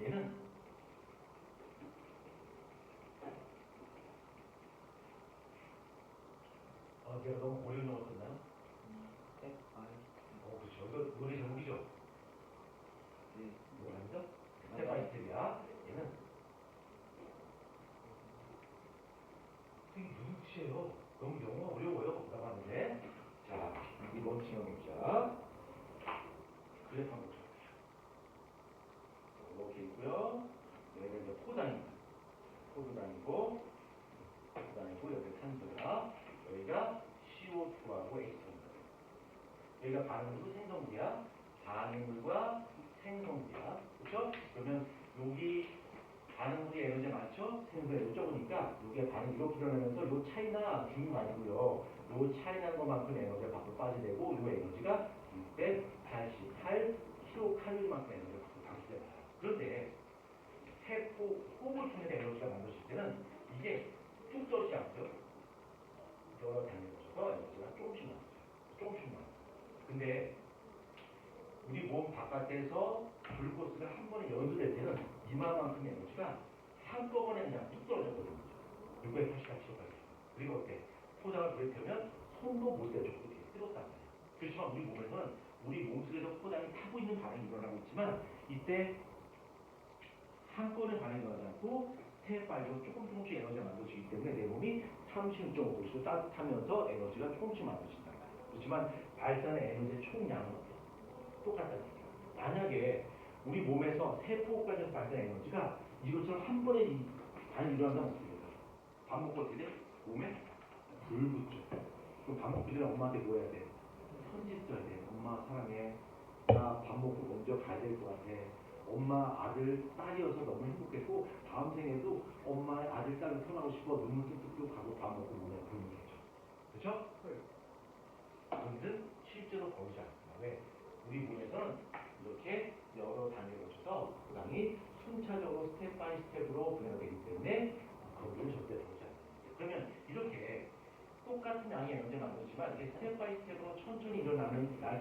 얘는 제가 너무 어려운 용어 썼나요? 그렇죠. 이거 노래 제목이죠?
네.
이거 아니죠? 스텝 바이 스텝이야. 얘는 이게 무슨 뜻이에요? 너무 영어 어려워요. 라고 하는데 자, 이번 시간 보자. 그래프 한번 보자. 이렇게 있고요. 여기가 이제 포단입니다. 포도당이고 여기 산소야. 여기가 CO2하고 H입니다. 여기가 반응물 생성물이야. 반응물과 생성물이야. 그렇죠? 그러면 여기 반응물이 에너지 많죠? 생성물이 에너지 적으니까 여기에 반응 이렇게 일어나면서 요 차이나 중이 아니고요. 요 차이 나는 것만큼 에너지가 밖으로 빠져내고 요 에너지가 688kcal만큼 에너지가 밖으로 방출됩니다. 그런데 세포 호흡을 통해서 에너지가 만들어질 때는 이게 뚝 떨어지지 않고요. 여러 단위로 거쳐서 에너지가 조금씩 나왔어요. 근데 우리 몸 바깥에서 글루코스가 한 번에 연소될 때는 이만큼 에너지가 한꺼번에 그냥 뚝 떨어졌거든요. 688kcal까지. 그리고 어때? 포장을 불에 태우면 손도 못 대죠. 이렇게 뜨겁단 말이에요. 그렇지만 우리 몸에서는 우리 몸속에서 포장이 타고 있는 반응이 일어나고 있지만 이때 한꺼번에 반응이 일어나지 않고 스텝 바이로 조금씩 에너지가 만들어지기 때문에 내 몸이 36.5도로 따뜻하면서 에너지가 조금씩 만들어진단 말이에요. 그렇지만 발산의 에너지의 총량은 똑같다는 얘기예요. 만약에 우리 몸에서 세포까지 발산의 에너지가 이것처럼 한 번에 반응이 일어난다면 어떻게 될까요? 밥 먹고 어떻게 돼? 몸에 불 붙죠. 그럼 밥 먹기 전에 엄마한테 뭐 해야 돼? 편지 써야 돼. 엄마 사랑해. 나 밥 먹고 먼저 가야 될 것 같아. 엄마, 아들, 딸이어서 너무 행복했고 다음 생에도 엄마의 아들, 딸을 태어나고 싶어. 눈물 뚝뚝뚝 가고 밥 먹고 몸에 불는 거죠. 그렇죠? 그런데 실제로 거르지 않습니다. 왜? 우리 몸에서는 이렇게 여러 단계를 거쳐서 구강이 순차적으로 스텝 바이 스텝으로 분해가 되기 때문에 거기를 절대 거르지 않습니다. 그러면 이렇게 똑같은 양의 에너지가 만들지만 이게 스텝 바이 스텝으로 천천히 일어날 수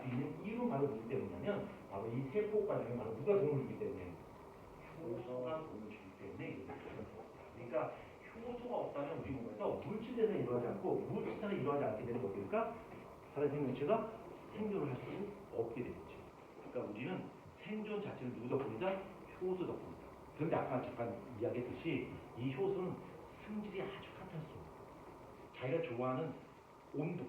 있는 이유는 바로 무엇 때문이냐면 바로 이 세포 과정에 바로 누가 도움을 주기 때문에 효소가 도움을 주기 때문에 이렇게 되는 겁니다. 그러니까 효소가 없다면 우리 몸에서 물질 대사가 일어나지 않고 물질산이 일어나지 않게 되는 거니까 살아있는 생명체가 생존을 할 수 없게 되겠죠. 그러니까 우리는 생존 자체를 누구 덕분이다? 효소 덕분이다. 그런데 아까 잠깐 이야기했듯이 이 효소는 성질이 아주 까탈스러워요. 자기가 좋아하는 온도,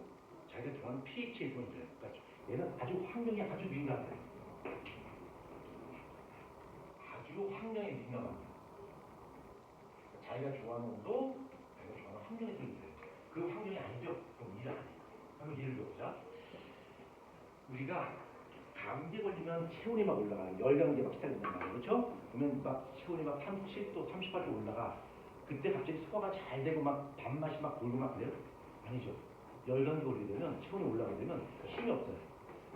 자기가 좋아하는 pH에 있으면 그러니까 얘는 아주 환경에 아주 민감해요. 아주 환경에 민감합니다. 자기가 좋아하는 온도, 자기가 좋아하는 환경에 있으면 돼요. 그 환경이 아니죠? 그럼 일을 안 해요. 한번 예를 들어보자. 우리가 감기 걸리면 체온이 막 올라가. 열감기에 막 시달린단 말이에요. 그렇죠? 그러면 막 체온이 막 37도, 38도 올라가. 그때 갑자기 소화가 잘 되고 막 밥맛이 막 돌고 막 그래요? 아니죠. 열감기 걸리게 되면 체온이 올라가게 되면 힘이 없어요.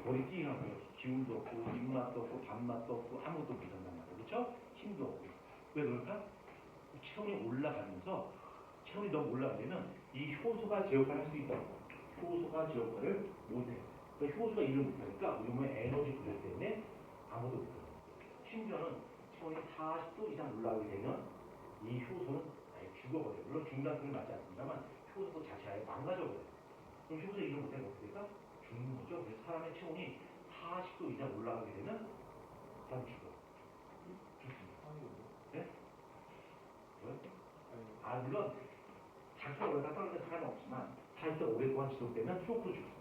머리 띵하고 기운도 없고 입맛도 없고 밥맛도 없고 아무것도 못한단 말이에요. 그렇죠? 힘도 없고. 왜 그럴까? 체온이 올라가면서 체온이 너무 올라가면 이 효소가 제 역할을 할 수 있다고. 효소가 제 역할을 못해요. 그러니까 효소가 일을 못하니까 우리 몸에 에너지 부족 때문에 아무도 못해요. 심지어는 체온이 40도 이상 올라가게 되면 이 효소는 아예 죽어버려요. 물론 중단점이 맞지 않습니다만 효소 자체가 아예 망가져버려요. 그럼 효소 일을 못하면 어떻게 될까? 죽는 거죠. 그래서 사람의 체온이 40도 이상 올라가게 되면 사람 죽어. 죽습니다. 네? 뭐요? 아, 물론 자기가 올라가 떨어져 사람은 없지만 40도 오랫동안 지속되면 쇼크로 죽습니다.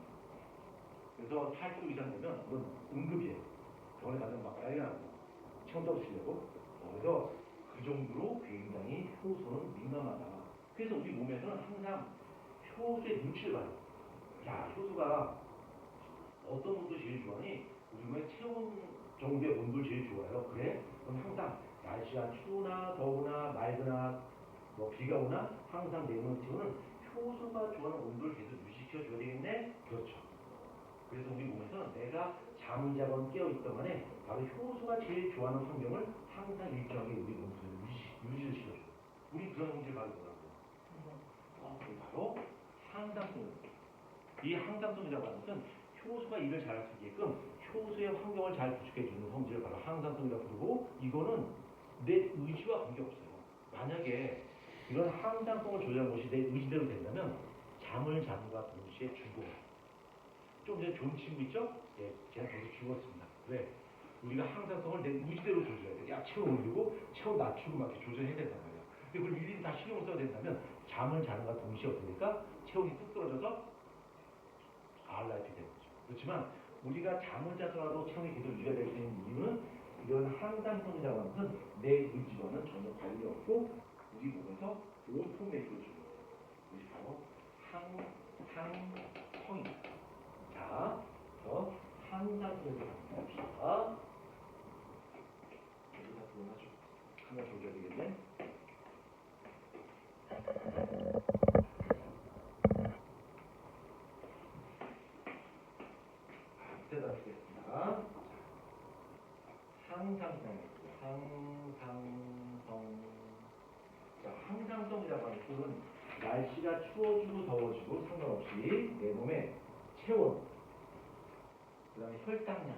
그래서 80도 이상 되면 그건 응급이에요. 병원에 가면 막 빨리 나고 체온 떨어지려고. 그래서 그 정도로 굉장히 효소는 민감하다. 그래서 우리 몸에서는 항상 효소의 눈치를 봐요. 야, 효소가 어떤 온도 제일 좋아하니? 우리 몸의 체온 정도의 온도를 제일 좋아해요. 그래? 그럼 항상 날씨가 추우나 더우나 맑으나 뭐 비가 오나 항상 내 몸의 체온은 효소가 좋아하는 온도를 계속 유지시켜줘야 되겠네? 그렇죠. 그래서 우리 몸에서는 내가 잠을 자건 깨어있던 간에 바로 효소가 제일 좋아하는 환경을 항상 일정하게 우리 몸속에 유지를 시켜줘요. 우리 그런 형질 바로 뭐라고요? 그게 바로 항상성입니다. 이 항상성이라고 하는 것은 효소가 일을 잘할 수 있게끔 효소의 환경을 잘 구축해주는 성질을 바로 항상성이라고 부르고 이거는 내 의지와 관계없어요. 만약에 이런 항상성을 조절하는 것이 내 의지대로 된다면 잠을 잠과 동시에 죽어요. 좀 전에 좋은 친구 있죠? 예, 제가 계속 죽었습니다. 왜? 우리가 항상성을 내 의지대로 조절해야 돼. 야, 체온 올리고 체온 낮추고 막 이렇게 조절해야 된단 말이야. 근데 그걸 일일이 다 신경을 써야 된다면 잠을 자는과 동시에 어떻게 될까? 체온이 뚝 떨어져서 알라이트 되는 거죠. 그렇지만 우리가 잠을 자더라도 체온이 계속 유지가 될 수 있는 이유는 이런 항상성이라고 하는 것은 내 의지와는 전혀 관계없고 우리 몸에서 오토매틱으로 주는 거예요. 그것이 바로 항상성입니다. 자, 그래서 항상성에서 봅시다. 여기 다 들어가죠. 하나 조져야 되겠네. 대답하겠습니다. 항상성. 자, 항상성이라고 하는 것은 날씨가 추워지고 더워지고 상관없이 내 몸의 체온, 그 다음에 혈당량,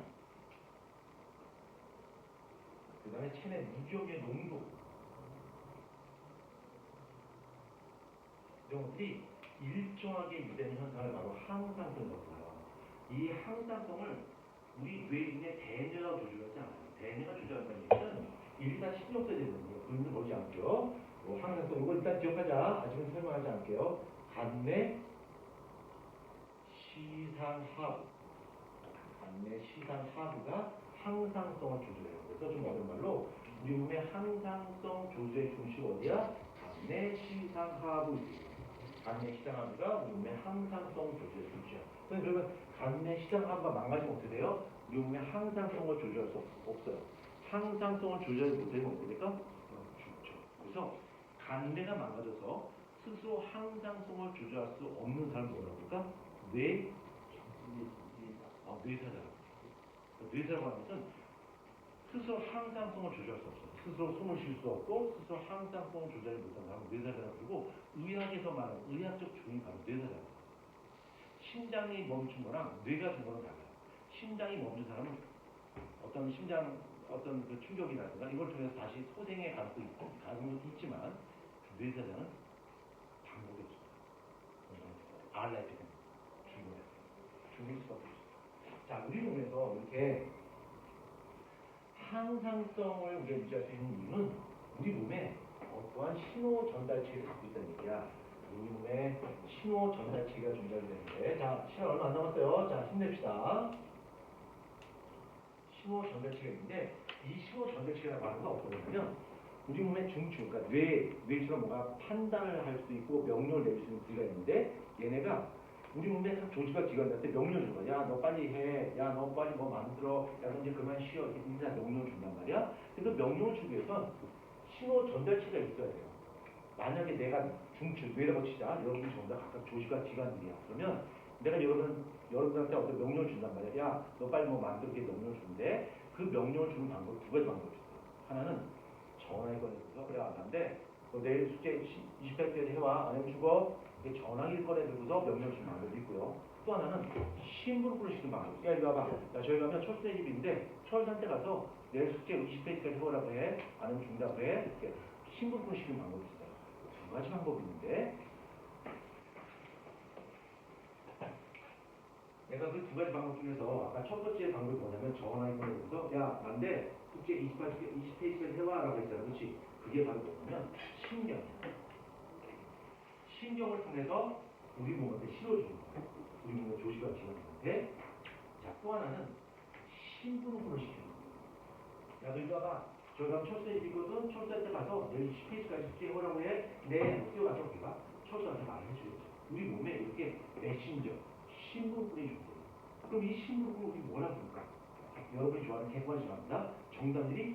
그 다음에 체내 무기력의 농도, 이런 것들이 일정하게 유지되는 현상을 바로 항상성이라고 해요. 이 항상성을 우리 뇌인의 대뇌가 조절하지 않아요. 대뇌가 조절한다는 얘기는 일일이 다 신경 써야 되는 거예요. 그런 거 보지 않고요. 항상성, 이거 일단 기억하자. 아직은 설명하지 않을게요. 간내, 시상하부. 간내, 시상하부가 항상성을 조절해요. 그래서 좀 어려운 말로 우리 몸의 항상성 조절의 중심 어디야? 간내, 시상하부. 간내, 시상하부가 우리 몸의 항상성 조절의 중심이야. 그러면 간내, 시상하부가 망가지면 어떻게 돼요? 우리 몸의 항상성을 조절할 수 없어요. 항상성을 조절 못하면 어떻게 될까? 죽죠. 그래서 간내가 망가져서 스스로 항상성을 조절할 수 없는 사람 뭐라고 할까? 뇌사자. 뇌사라고 하는 것은 스스로 항상성을 조절할 수 없어요. 스스로 숨을 쉴 수 없고 스스로 항상성을 조절하지 못하는 사람은 뇌사자라고 그러고 의학에서 말하는 의학적 종이 바로 뇌사자입니다. 심장이 멈춘 거랑 뇌가 준 거랑 달라요. 심장이 멈춘 사람은 어떤 심장 어떤 그 충격이라든가 이걸 통해서 다시 소생의 가능성이 있지만 뇌사자는 방법이 없습니다. 알라이트 죽을 수가 없어요. 자, 우리 몸에서 이렇게 항상성을 우리가 유지할 수 있는 이유는 우리 몸에 어떠한 신호 전달체를 갖고 있다는 얘기야. 우리 몸에 신호 전달체가 존재하게 되는데, 자, 시간 얼마 안 남았어요. 자, 힘냅시다. 신호 전달체가 있는데, 이 신호 전달체라고 하는 건 어떤 거냐면, 우리 몸의 중추, 그러니까 뇌처럼 뭔가 판단을 할 수 있고 명령을 내릴 수 있는 부위가 있는데, 얘네가 우리 몸에 각 조직과 기관한테 명령을 준 거야. 야, 너 빨리 해. 야, 너 빨리 뭐 만들어. 야, 너 이제 그만 쉬어. 이렇게 인사 명령을 준단 말이야. 근데 그 명령을 주기 위해선 신호 전달치가 있어야 돼요. 만약에 내가 중추, 뇌라고 치자. 여러분이 전부 다 각각 조직과 기관들이야. 그러면 내가 여러분한테 어떤 명령을 준단 말이야. 야, 너 빨리 뭐 만들어. 이렇게 명령을 주는데 그 명령을 주는 방법이 두 가지 방법이 있어요. 하나는 전화기 꺼내서 그래, 안돼. 너 내일 숙제 20회까지 해와. 아니면 죽어. 전화기를 꺼내들고서 명령 주는 방법이 있고요. 또 하나는 신부를 부르시는 방법이. 야, 이리 와봐. 야, 저희 가면 철수의 집인데 철수한테 가서 내일 숙제 20회까지 해오라고 해. 아니면 준다고 해. 이렇게 신부를 부르시는 방법이 있어요. 두 가지 방법이 있는데 내가 그 두 가지 방법 중에서 아까 첫 번째 방법이 뭐냐면 전화기 꺼내서 야, 안돼. 숙제 20페이지까지 해와라고 했잖아. 그렇지? 그게 바로 뭐냐면 신경이야. 신경을 통해서 우리 몸한테 실어주는 거야. 우리 몸의 조직과 기관한테. 자, 또 하나는 심부름을 시키는 거야. 야, 너 이리 와봐. 저기 가면 철수에 있거든. 철수한테 가서 내일 10페이지까지 숙제 해오라고 해. 네, 뛰어가서 우리가 철수한테 말해줘야죠. 우리 몸에 이렇게 메신저, 심부름을 해주는 거예요. 그럼 이 심부름을 우리 뭐라고 부를까? 여러분이 좋아하는 객관식입니다. 정답들이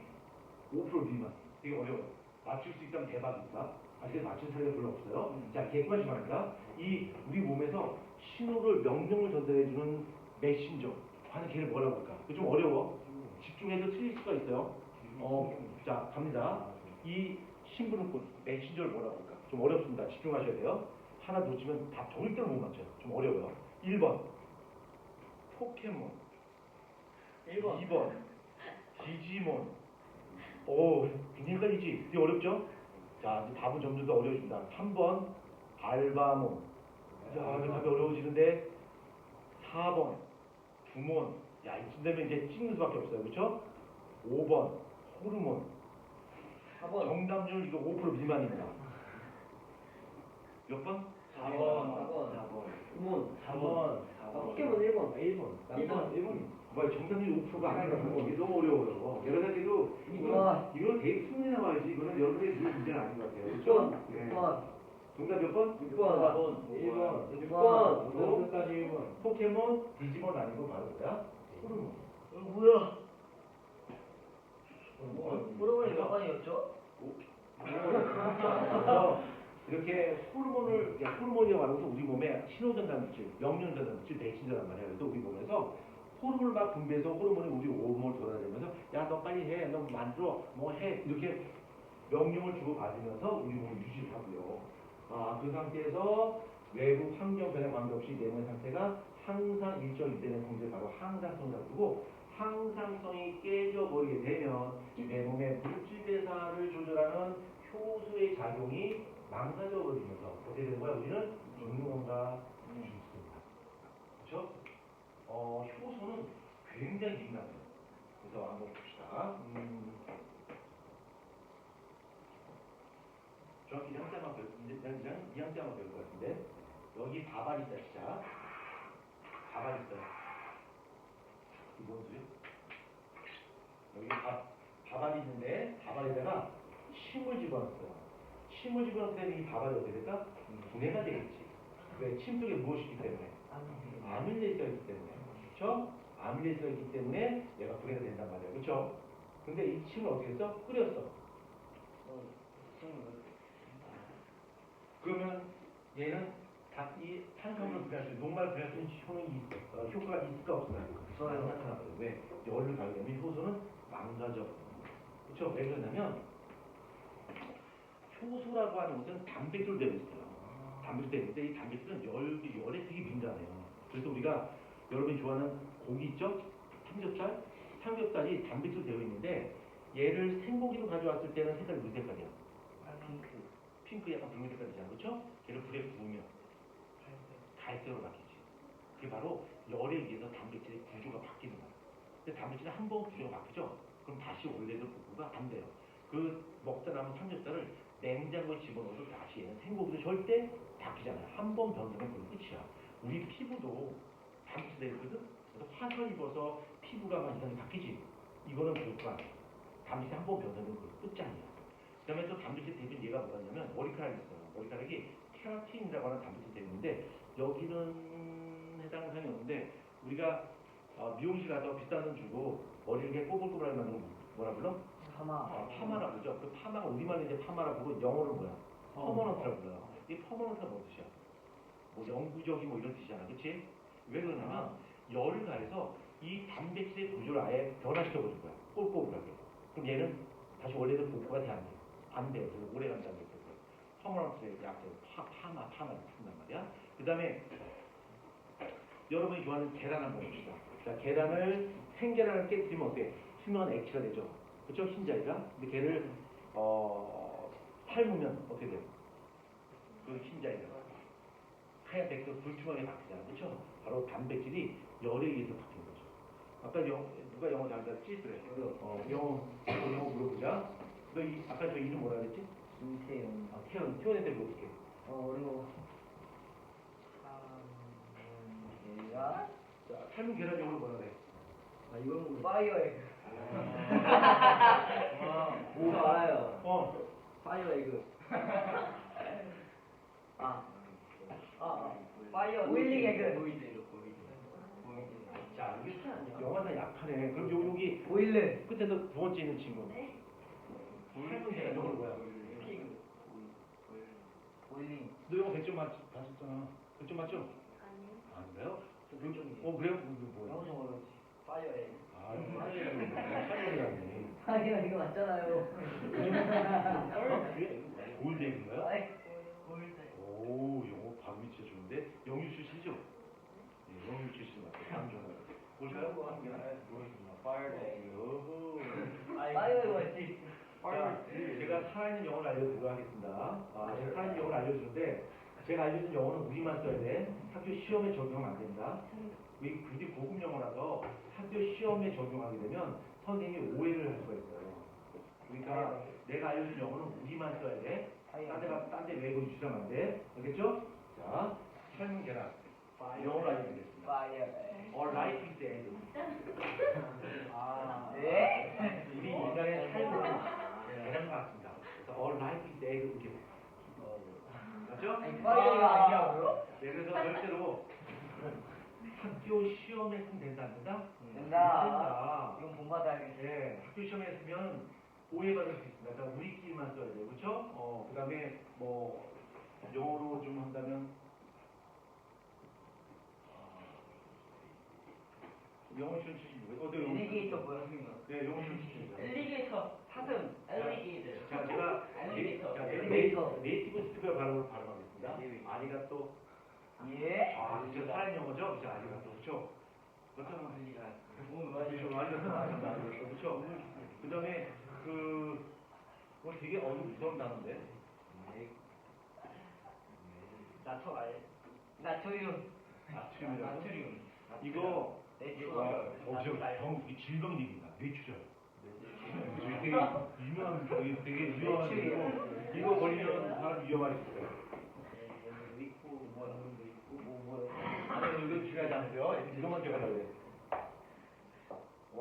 5% 미만. 되게 어려워요. 맞출 수 있다면 대박입니다. 아직 맞춘 사례가 별로 없어요. 자, 객관식입니다. 이 우리 몸에서 신호를 명령을 전달해주는 메신저 하는 걔를 뭐라고 할까? 이거 좀 어려워. 집중해서 틀릴 수가 있어요. 자, 갑니다. 이 심부름꾼 메신저를 뭐라고 할까? 좀 어렵습니다. 집중하셔야 돼요. 하나 놓치면 다 절대로 못 맞춰요. 좀 어려워요. 1번 포켓몬, 2번 디지몬. 오, 굉장히 헷갈리지? 되게 어렵죠? 자, 이제 답은 점점 더 어려워집니다. 3번 알바몬. 야, 이거 답이 어려워지는데 4번 두몬. 야, 이쯤 되면 이제 찍는 수밖에 없어요. 그렇죠? 5번 호르몬.
4번.
정답률 이거 5% 미만입니다. 몇 번?
4번. 4번. 9번.
4번.
포켓몬 1번.
1번. 뭐 정답률 5%가 아니라고. 이게 너무 어려워요. 여러 가지로
와.
이거 되게 숨이 나와야지. 이거는 여러분의 문제는 아닌 것 같아요. 그렇죠?
6번.
네.
6번.
정답 몇 번?
6번.
1번.
6번.
끝까지 1번. 포켓몬, 디지몬 아니고 바로 뭐야? 호르몬.
뭐야?
호르몬이 몇 번이었죠?
그래서 이렇게 호르몬이라고 하면서 우리 몸에 신호전달 물질, 명령 전달 물질, 배신자란 말이에요. 그래서 우리 몸에서 호르몬을 막 분비해서 호르몬이 우리 온몸을 돌아다니면서 야, 너 빨리 해, 너 만들어, 뭐 해, 이렇게 명령을 주고 받으면서 우리 몸을 유지를 하고요. 그 상태에서 외부 환경 변화에 관계없이 내 몸의 상태가 항상 일정 이때는 공제 바로 항상성이라고 부르고, 항상성이 깨져버리게 되면 내 몸의 물질 배사를 조절하는 효소의 작용이 망가져 버리면서 어떻게 되는 거야? 우리는 죽는 건가? 죽습니다. 그렇죠? 효소는 굉장히 민감해요. 그래서 한번 봅시다. 정확히 이 한자만 이 한자만 배울 것 같은데, 여기 바발 있다 시작. 바발 있어요. 이게 뭔 소리야? 여기 바발이 있는데 바발에다가 침을 집어넣었어요. 침을 집어넣을 이 바발이 어떻게 될까? 분해가 되겠지. 왜? 침 속에 무엇이 있기 때문에? 아밀레이스가 있기 때문에. 그렇죠? 아밀레이스가 있기 때문에 얘가 분해가 된단 말이에요. 그렇죠? 근데 이 침을 어떻게 했어? 끓였어. 그러면 얘는 이 탄수화물을 분해할 수 있는, 녹말을 분해할 수 있는 효과가 있을까 없을까? 안 나타나거든요. 왜? 열을 가게 되면 효소는 망가져. 그렇죠? 왜 그러냐면 효소라고 하는 것은 단백질 되어 있어요. 단백질 되어 있는데 이 단백질은 열에 되게 민감해요. 그래서 우리가 여러분이 좋아하는 고기 있죠? 삼겹살? 삼겹살이 단백질 되어 있는데 얘를 생고기로 가져왔을 때는 색깔이 무슨 색깔이야? 핑크 약간 붉은 색깔이잖아. 그렇죠? 걔를 불에 구우면 갈색으로 바뀌지. 그게 바로 열에 의해서 단백질의 구조가 바뀌는 거야. 근데 단백질은 한 번 구조가 바뀌죠? 그럼 다시 원래대로 복구가 안 돼요. 그 먹다 남은 삼겹살을 냉장고에 집어넣어도 다시 얘는 생고기도 절대 바뀌잖아요. 한 번 변하면 그건 끝이야. 우리 피부도 단백질 되어 있거든? 그래서 화상 입어서 피부가 막 이상하게 바뀌지. 이거는 그렇구나. 단백질 한 번 변하면 그건 끝장이야. 그 다음에 또 단백질 대신 얘가 뭐냐면 머리카락이 있어요. 머리카락이 케라틴이라고 하는 단백질 때문인데 여기는 해당 사항이 없는데 우리가 미용실 가서 비싼 돈 주고 머리를 이렇게 꼬불꼬불하게 만드는 뭐라 불러?
하마.
파마라 그러죠. 그 파마가 우리말로 이제 파마라 부르고 영어로 뭐야? 퍼머넌트라고 불러요. 이 퍼머넌트가 뭔 뜻이야? 뭐 영구적인 뭐 이런 뜻이잖아, 그렇지? 왜 그러냐면 열을 가해서 이 단백질의 구조를 아예 변화시켜버린 거야. 꼬불꼬불하게. 그럼 얘는 다시 원래대로 복구가 돼 안 돼? 안 돼. 그래서 오래간 단백질. 퍼머넌트의 약을 파마를 푼단 말이야. 그 다음에 여러분이 좋아하는 계란 한번 봅시다. 자, 계란을 생계란을 깨뜨리면 어때? 투명한 액체가 되죠. 그렇죠? 흰자리가. 근데 걔를 삶으면 어떻게 돼요? 그 흰자리가 하얗게 불투명하게 바뀌잖아. 그렇죠? 바로 단백질이 열에 의해서 바뀌는 거죠. 아까 누가 영어 잘 잘했지? 그래. 영어 물어보자. 너 아까 저 이름 뭐라 그랬지?
김태용.
태연한테 물어볼게.
어려워. 얘가
자, 삶은 계란 영어로 뭐라 그래?
아 이건 모르.
파이어 에그.
오 알아요.
파이어 에그. 파이어
보일링 에그.
자, 이게 영어가 약하네. 그럼 여기
보일링.
끝에서 두 번째 있는 친구. 삶은 계란 영어로 뭐야?
피그. 보일링.
너 영어 100점 맞았잖아. 100점 맞죠? 아닌가요? 그래요? 이거 뭐야?
영어 좀 어렵지. 파이어 에그.
삶은이라네.
아니야 이거 맞잖아요.
골드인가요?
아이.
오, 영어 발음이 진짜 좋은데? 영유 출신이죠? 네, 영유 출신 맞아요. 다음 중 뭘까요?
파이어 에그.
어허.
파이어 에그 맞지?
자, 제가 살아있는 영어를 알려드리도록 하겠습니다. 제가 살아있는 영어를 알려주는데 제가 알려준 영어는 우리만 써야 돼. 학교 시험에 적용하면 안 된다. 이게 굉장히 고급 영어라서 학교 시험에 적용하게 되면 선생님이 오해를 할 수가 있어요. 그러니까 내가 알려준 영어는 우리만 써야 돼. 딴 데 외고 유출하면 안 돼. 알겠죠? 자, 삶은 계란. 영어로 알려드리겠습니다.
파이어 에그.
Or life is egg.
네?
우리 인간의 삶은 계란과 같습니다. 그래서 Or life is egg 이렇게. 맞죠?
파이어가 아니라고요?
네, 그래서 절대로 학교 시험에 쓰면 된다, 안 된다?
된다. 이건 본받아야겠어.
네, 학교 시험에 쓰면 오해받을 수 있습니다. 그러니까 우리끼리만 써야 돼요. 그렇죠? 그 다음에 뭐 영어로 좀 한다면 영어 시험 치시는 거예요?
엘리게이터 뭐야?
네, 영어 시험 치십니다.
엘리게이터 사슴. 엘리게이터.
자, 제가
엘리게이터.
네이티브 스피커 발음하겠습니다. 아리가또.
예.
진짜 살아있는 영어죠? 그죠? 아리가또. 그렇죠? 그렇죠?
맞아요.
아리가또. 그렇죠? 그 다음에 되게 무서운 단어인데.
나트륨.
나트륨. 이거 질병입니다. 뇌출혈. 되게 유명한 되게 유명한 뇌고 이거 걸리면 사람 위험할 수 있어요. 아니 이거 중요하지 않으세요? 이것만 기억하려고 해.
와.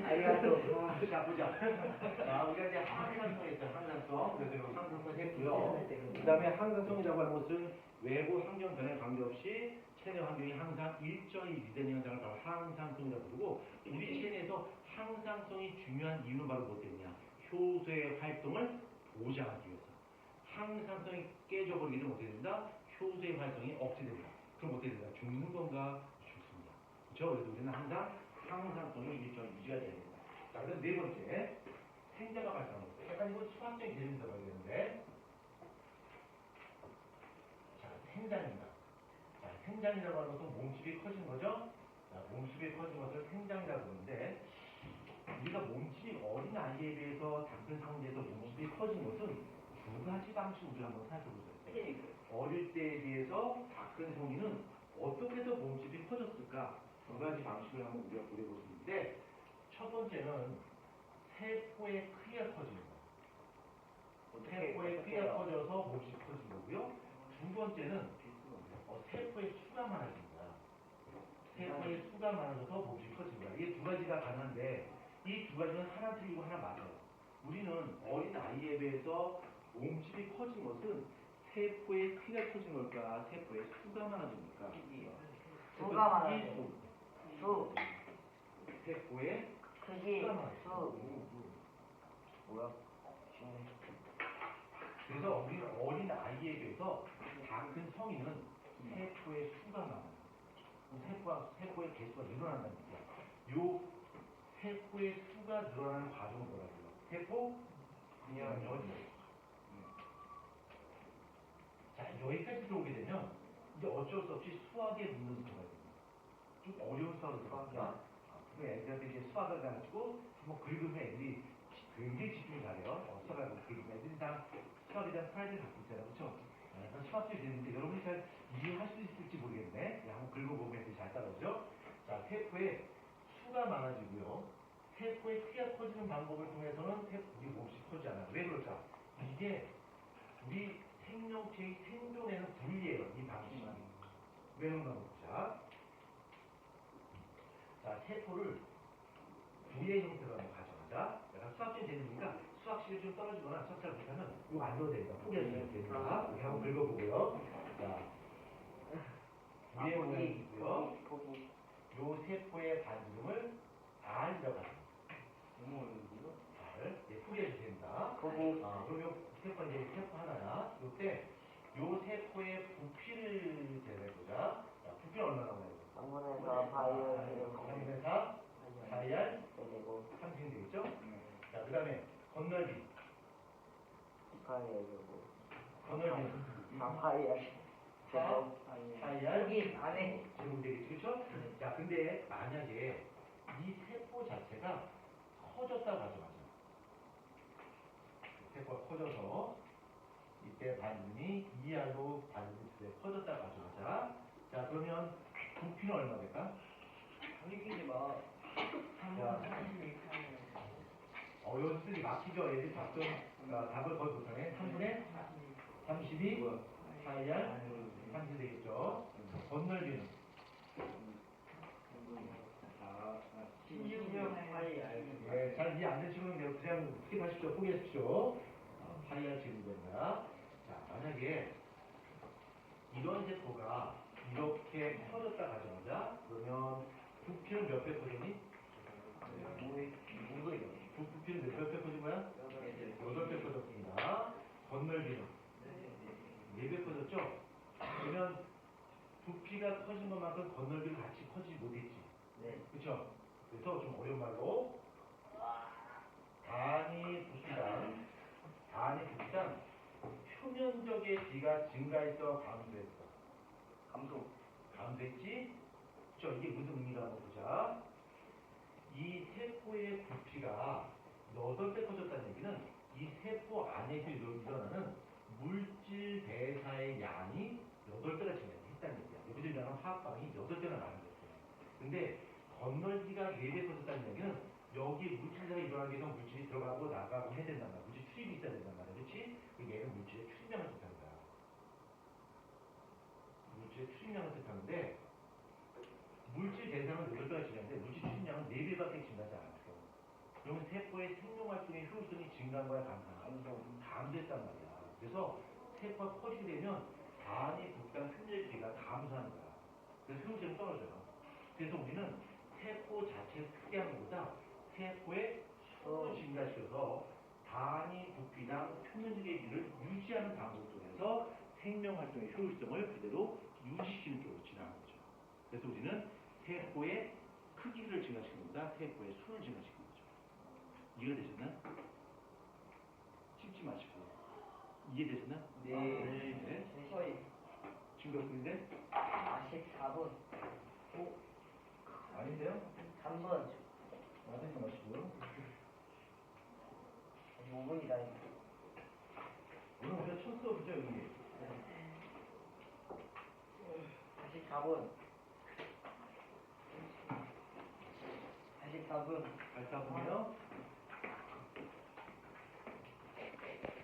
아리가또. 자, 보자. 우리가 이제 항상성 있어요. 항상성. 그래서 이거 항상성 했고요. 그 다음에 항상성이라고 하는 것은 외부 환경 변화에 관계없이 체내 환경이 항상 일정히 유지되는 현상을 바로 항상성이라고 부르고 우리 체내에서 항상성이 중요한 이유는 바로 무엇 때문이냐? 효소의 활동을 보장하기 위해서. 항상성이 깨져버리게 되면 어떻게 된다? 효소의 활동이 억제됩니다. 그럼 어떻게 된다? 죽는 건가? 죽습니다. 그렇죠? 그래서 우리는 항상 항상성이 일정히 유지가 돼야 됩니다. 자, 그래서 네 번째 생자가 발생하는 거예요. 약간 이거 수학적인 개념이 들어가야 되는데 자, 생장입니다. 자, 생장이라고 하는 것은 몸집이 커진 거죠? 자, 몸집이 커진 것을 생장이라고 하는데 우리가 몸집이 어린 아이에 비해서 작은 상태에서 몸집이 커진 것은 두 가지 방식으로 우리가 한번 살펴보겠습니다. 어릴 때에 비해서 작은 성인은 어떻게 해서 몸집이 커졌을까? 두 가지 방식을 한번 우리가 보려볼 수 있는데 첫 번째는 세포의 크기가 커지는 거예요. 세포의 크기가 커져서 몸집이 커진 거고요. 두 번째는 세포의 수가 많아진 거야. 세포의 수가 많아져서 몸집이 커진 거야. 이게 두 가지가 가능한데 이 두 가지는 하나 틀리고 하나 맞아요. 우리는 어린 아이에 비해서 몸집이 커진 것은 세포의 크기가 커진 걸까? 세포의 수가 많아집니까?
수가 많아져요. 수.
세포의
크기.
수가 많아져요.
수. 뭐야?
그래서 우리는 어린 아이에 비해서 다 큰 성인은 세포의 수가 많아요. 세포의 개수가 늘어난다는 얘기야. 요 세포의 수가 늘어나는 과정을 뭐라고요? 세포 분열이. 자, 여기까지 들어오게 되면 이제 어쩔 수 없이 수학에 묻는 수가 있습니다. 좀 어려운 수학을 들어갑니다. 애들한테 이제 수학을 가지고 뭐 긁으면 애들이 굉장히 집중을 잘해요. 수학을 긁으면 애들이 다 수학에 대한 프라이드를 갖고 있잖아요. 그렇죠? 수학들이 되는데 여러분이 잘 이해할 수 있을지 모르겠네. 한번 긁어보면 애들이 잘 따라오죠. 자, 세포에 수가 많아지고요. 세포의 크기가 커지는 방법을 통해서는 세포의 몹시 커지잖아요. 왜 그럴까? 이게 우리 생명체의 생존에는 불리해요. 이 방식이. 왜 그런가 보자. 자, 세포를 부의 형태로 한번 가져가자. 내가 수학적인 재능이니까 수학식이 좀 떨어지거나 수학잘 못하면 이거 안 넣어도 됩니다. 포기해주면 됩니다. 이렇게 한번 긁어보고요. 자, 부의 모양이고요. 요 세포의 반지름을 R이라고 합니다. R. 예, 포기해도 됩니다. 그럼 요 세포가 이제 세포 하나야. 요때 요 세포의 부피를 재해보자. 자, 부피는 얼마나 나와요?
3분의 4 바이오
3분의 4 파이알 3이 되겠죠? 자, 그 다음에 건널비. 건널비는
4 파이알
4 파이알
여기 안에
제곱 되겠죠? 그렇죠? 자, 근데 만약에 이 세포 자체가 커졌다고 가정하자. 세포가 커져서 이때 반응이 2R로 반응이 커졌다고 가정하자. 자, 그러면 부피는 얼마 될까?
이기지 마.
연습이 막히죠. 애들 답은 답을 거의 못하네. 3분의 32 파이알 30 되겠죠. 건널비는
16명 파이알.
예, 잘 이해 안 되시면 그냥 스킵하십시오. 포기하십시오. 파이알 제곱됩니다. 자, 만약에 이런 세포가 이렇게 커졌다 가정하자. 그러면 부피는 몇 배 커지니? 부피는 몇 배 커진 거야? 8배 커졌습니다. 건널비는 4배 커졌죠? 그러면 부피가 커진 것만큼 건널비는 같이 커지지 못했지. 그렇죠? 그래서 좀 어려운 말로 단위 부피당 표면적의 비가 증가해서 감소했어. 감소했지? 그렇죠? 이게 무슨 의미가 한번 보자. 이 세포의 부피가 8배 커졌다는 얘기는 이 세포 안에서 일어나는 물질 대사의 양이 8배가 증가했다는 얘기야. 여기서 일어나는 화학방이 8배나 많은 거예요. 근데 건널비가 4배 커졌다는 얘기는 여기 물질 대사가 일어나기 위해서 물질이 들어가고 나가고 해야 된단 말이야. 물질 출입이 있어야 된단 말이야. 그렇지? 얘는 물질의 출입량을 뜻하는 거야. 물질의 출입량을 뜻하는데 물질 대사는 8배가 증가하는데 물질 출입량은 4배밖에 증가하지 않았어. 그러면 세포의 생명활동의 효율성이 증가한 거야, 감소했단 말이야. 그래서 세포가 커지게 되면 단위 부피당 표면비가 감소하는 거야. 그래서 효율성이 떨어져요. 그래서 우리는 세포 자체를 크게 하는 것보다 세포의 수를 증가시켜서 단위 부피당 표면적의 비를 유지하는 방법을 통해서 생명활동의 효율성을 그대로 유지시키는 쪽으로 진행하는 거죠. 그래서 우리는 세포의 크기를 증가시키는 것보다 세포의 수를 증가시키는 거죠. 이해되셨나? 찝지 마시고. 이해되셨나? 네.
거의
증거품인데?
44분
아닌데요?
3분
맞으지 마시고요.
5분이다
오늘 우리가 첫 수업이죠, 여기.
44분 44분
84분이요?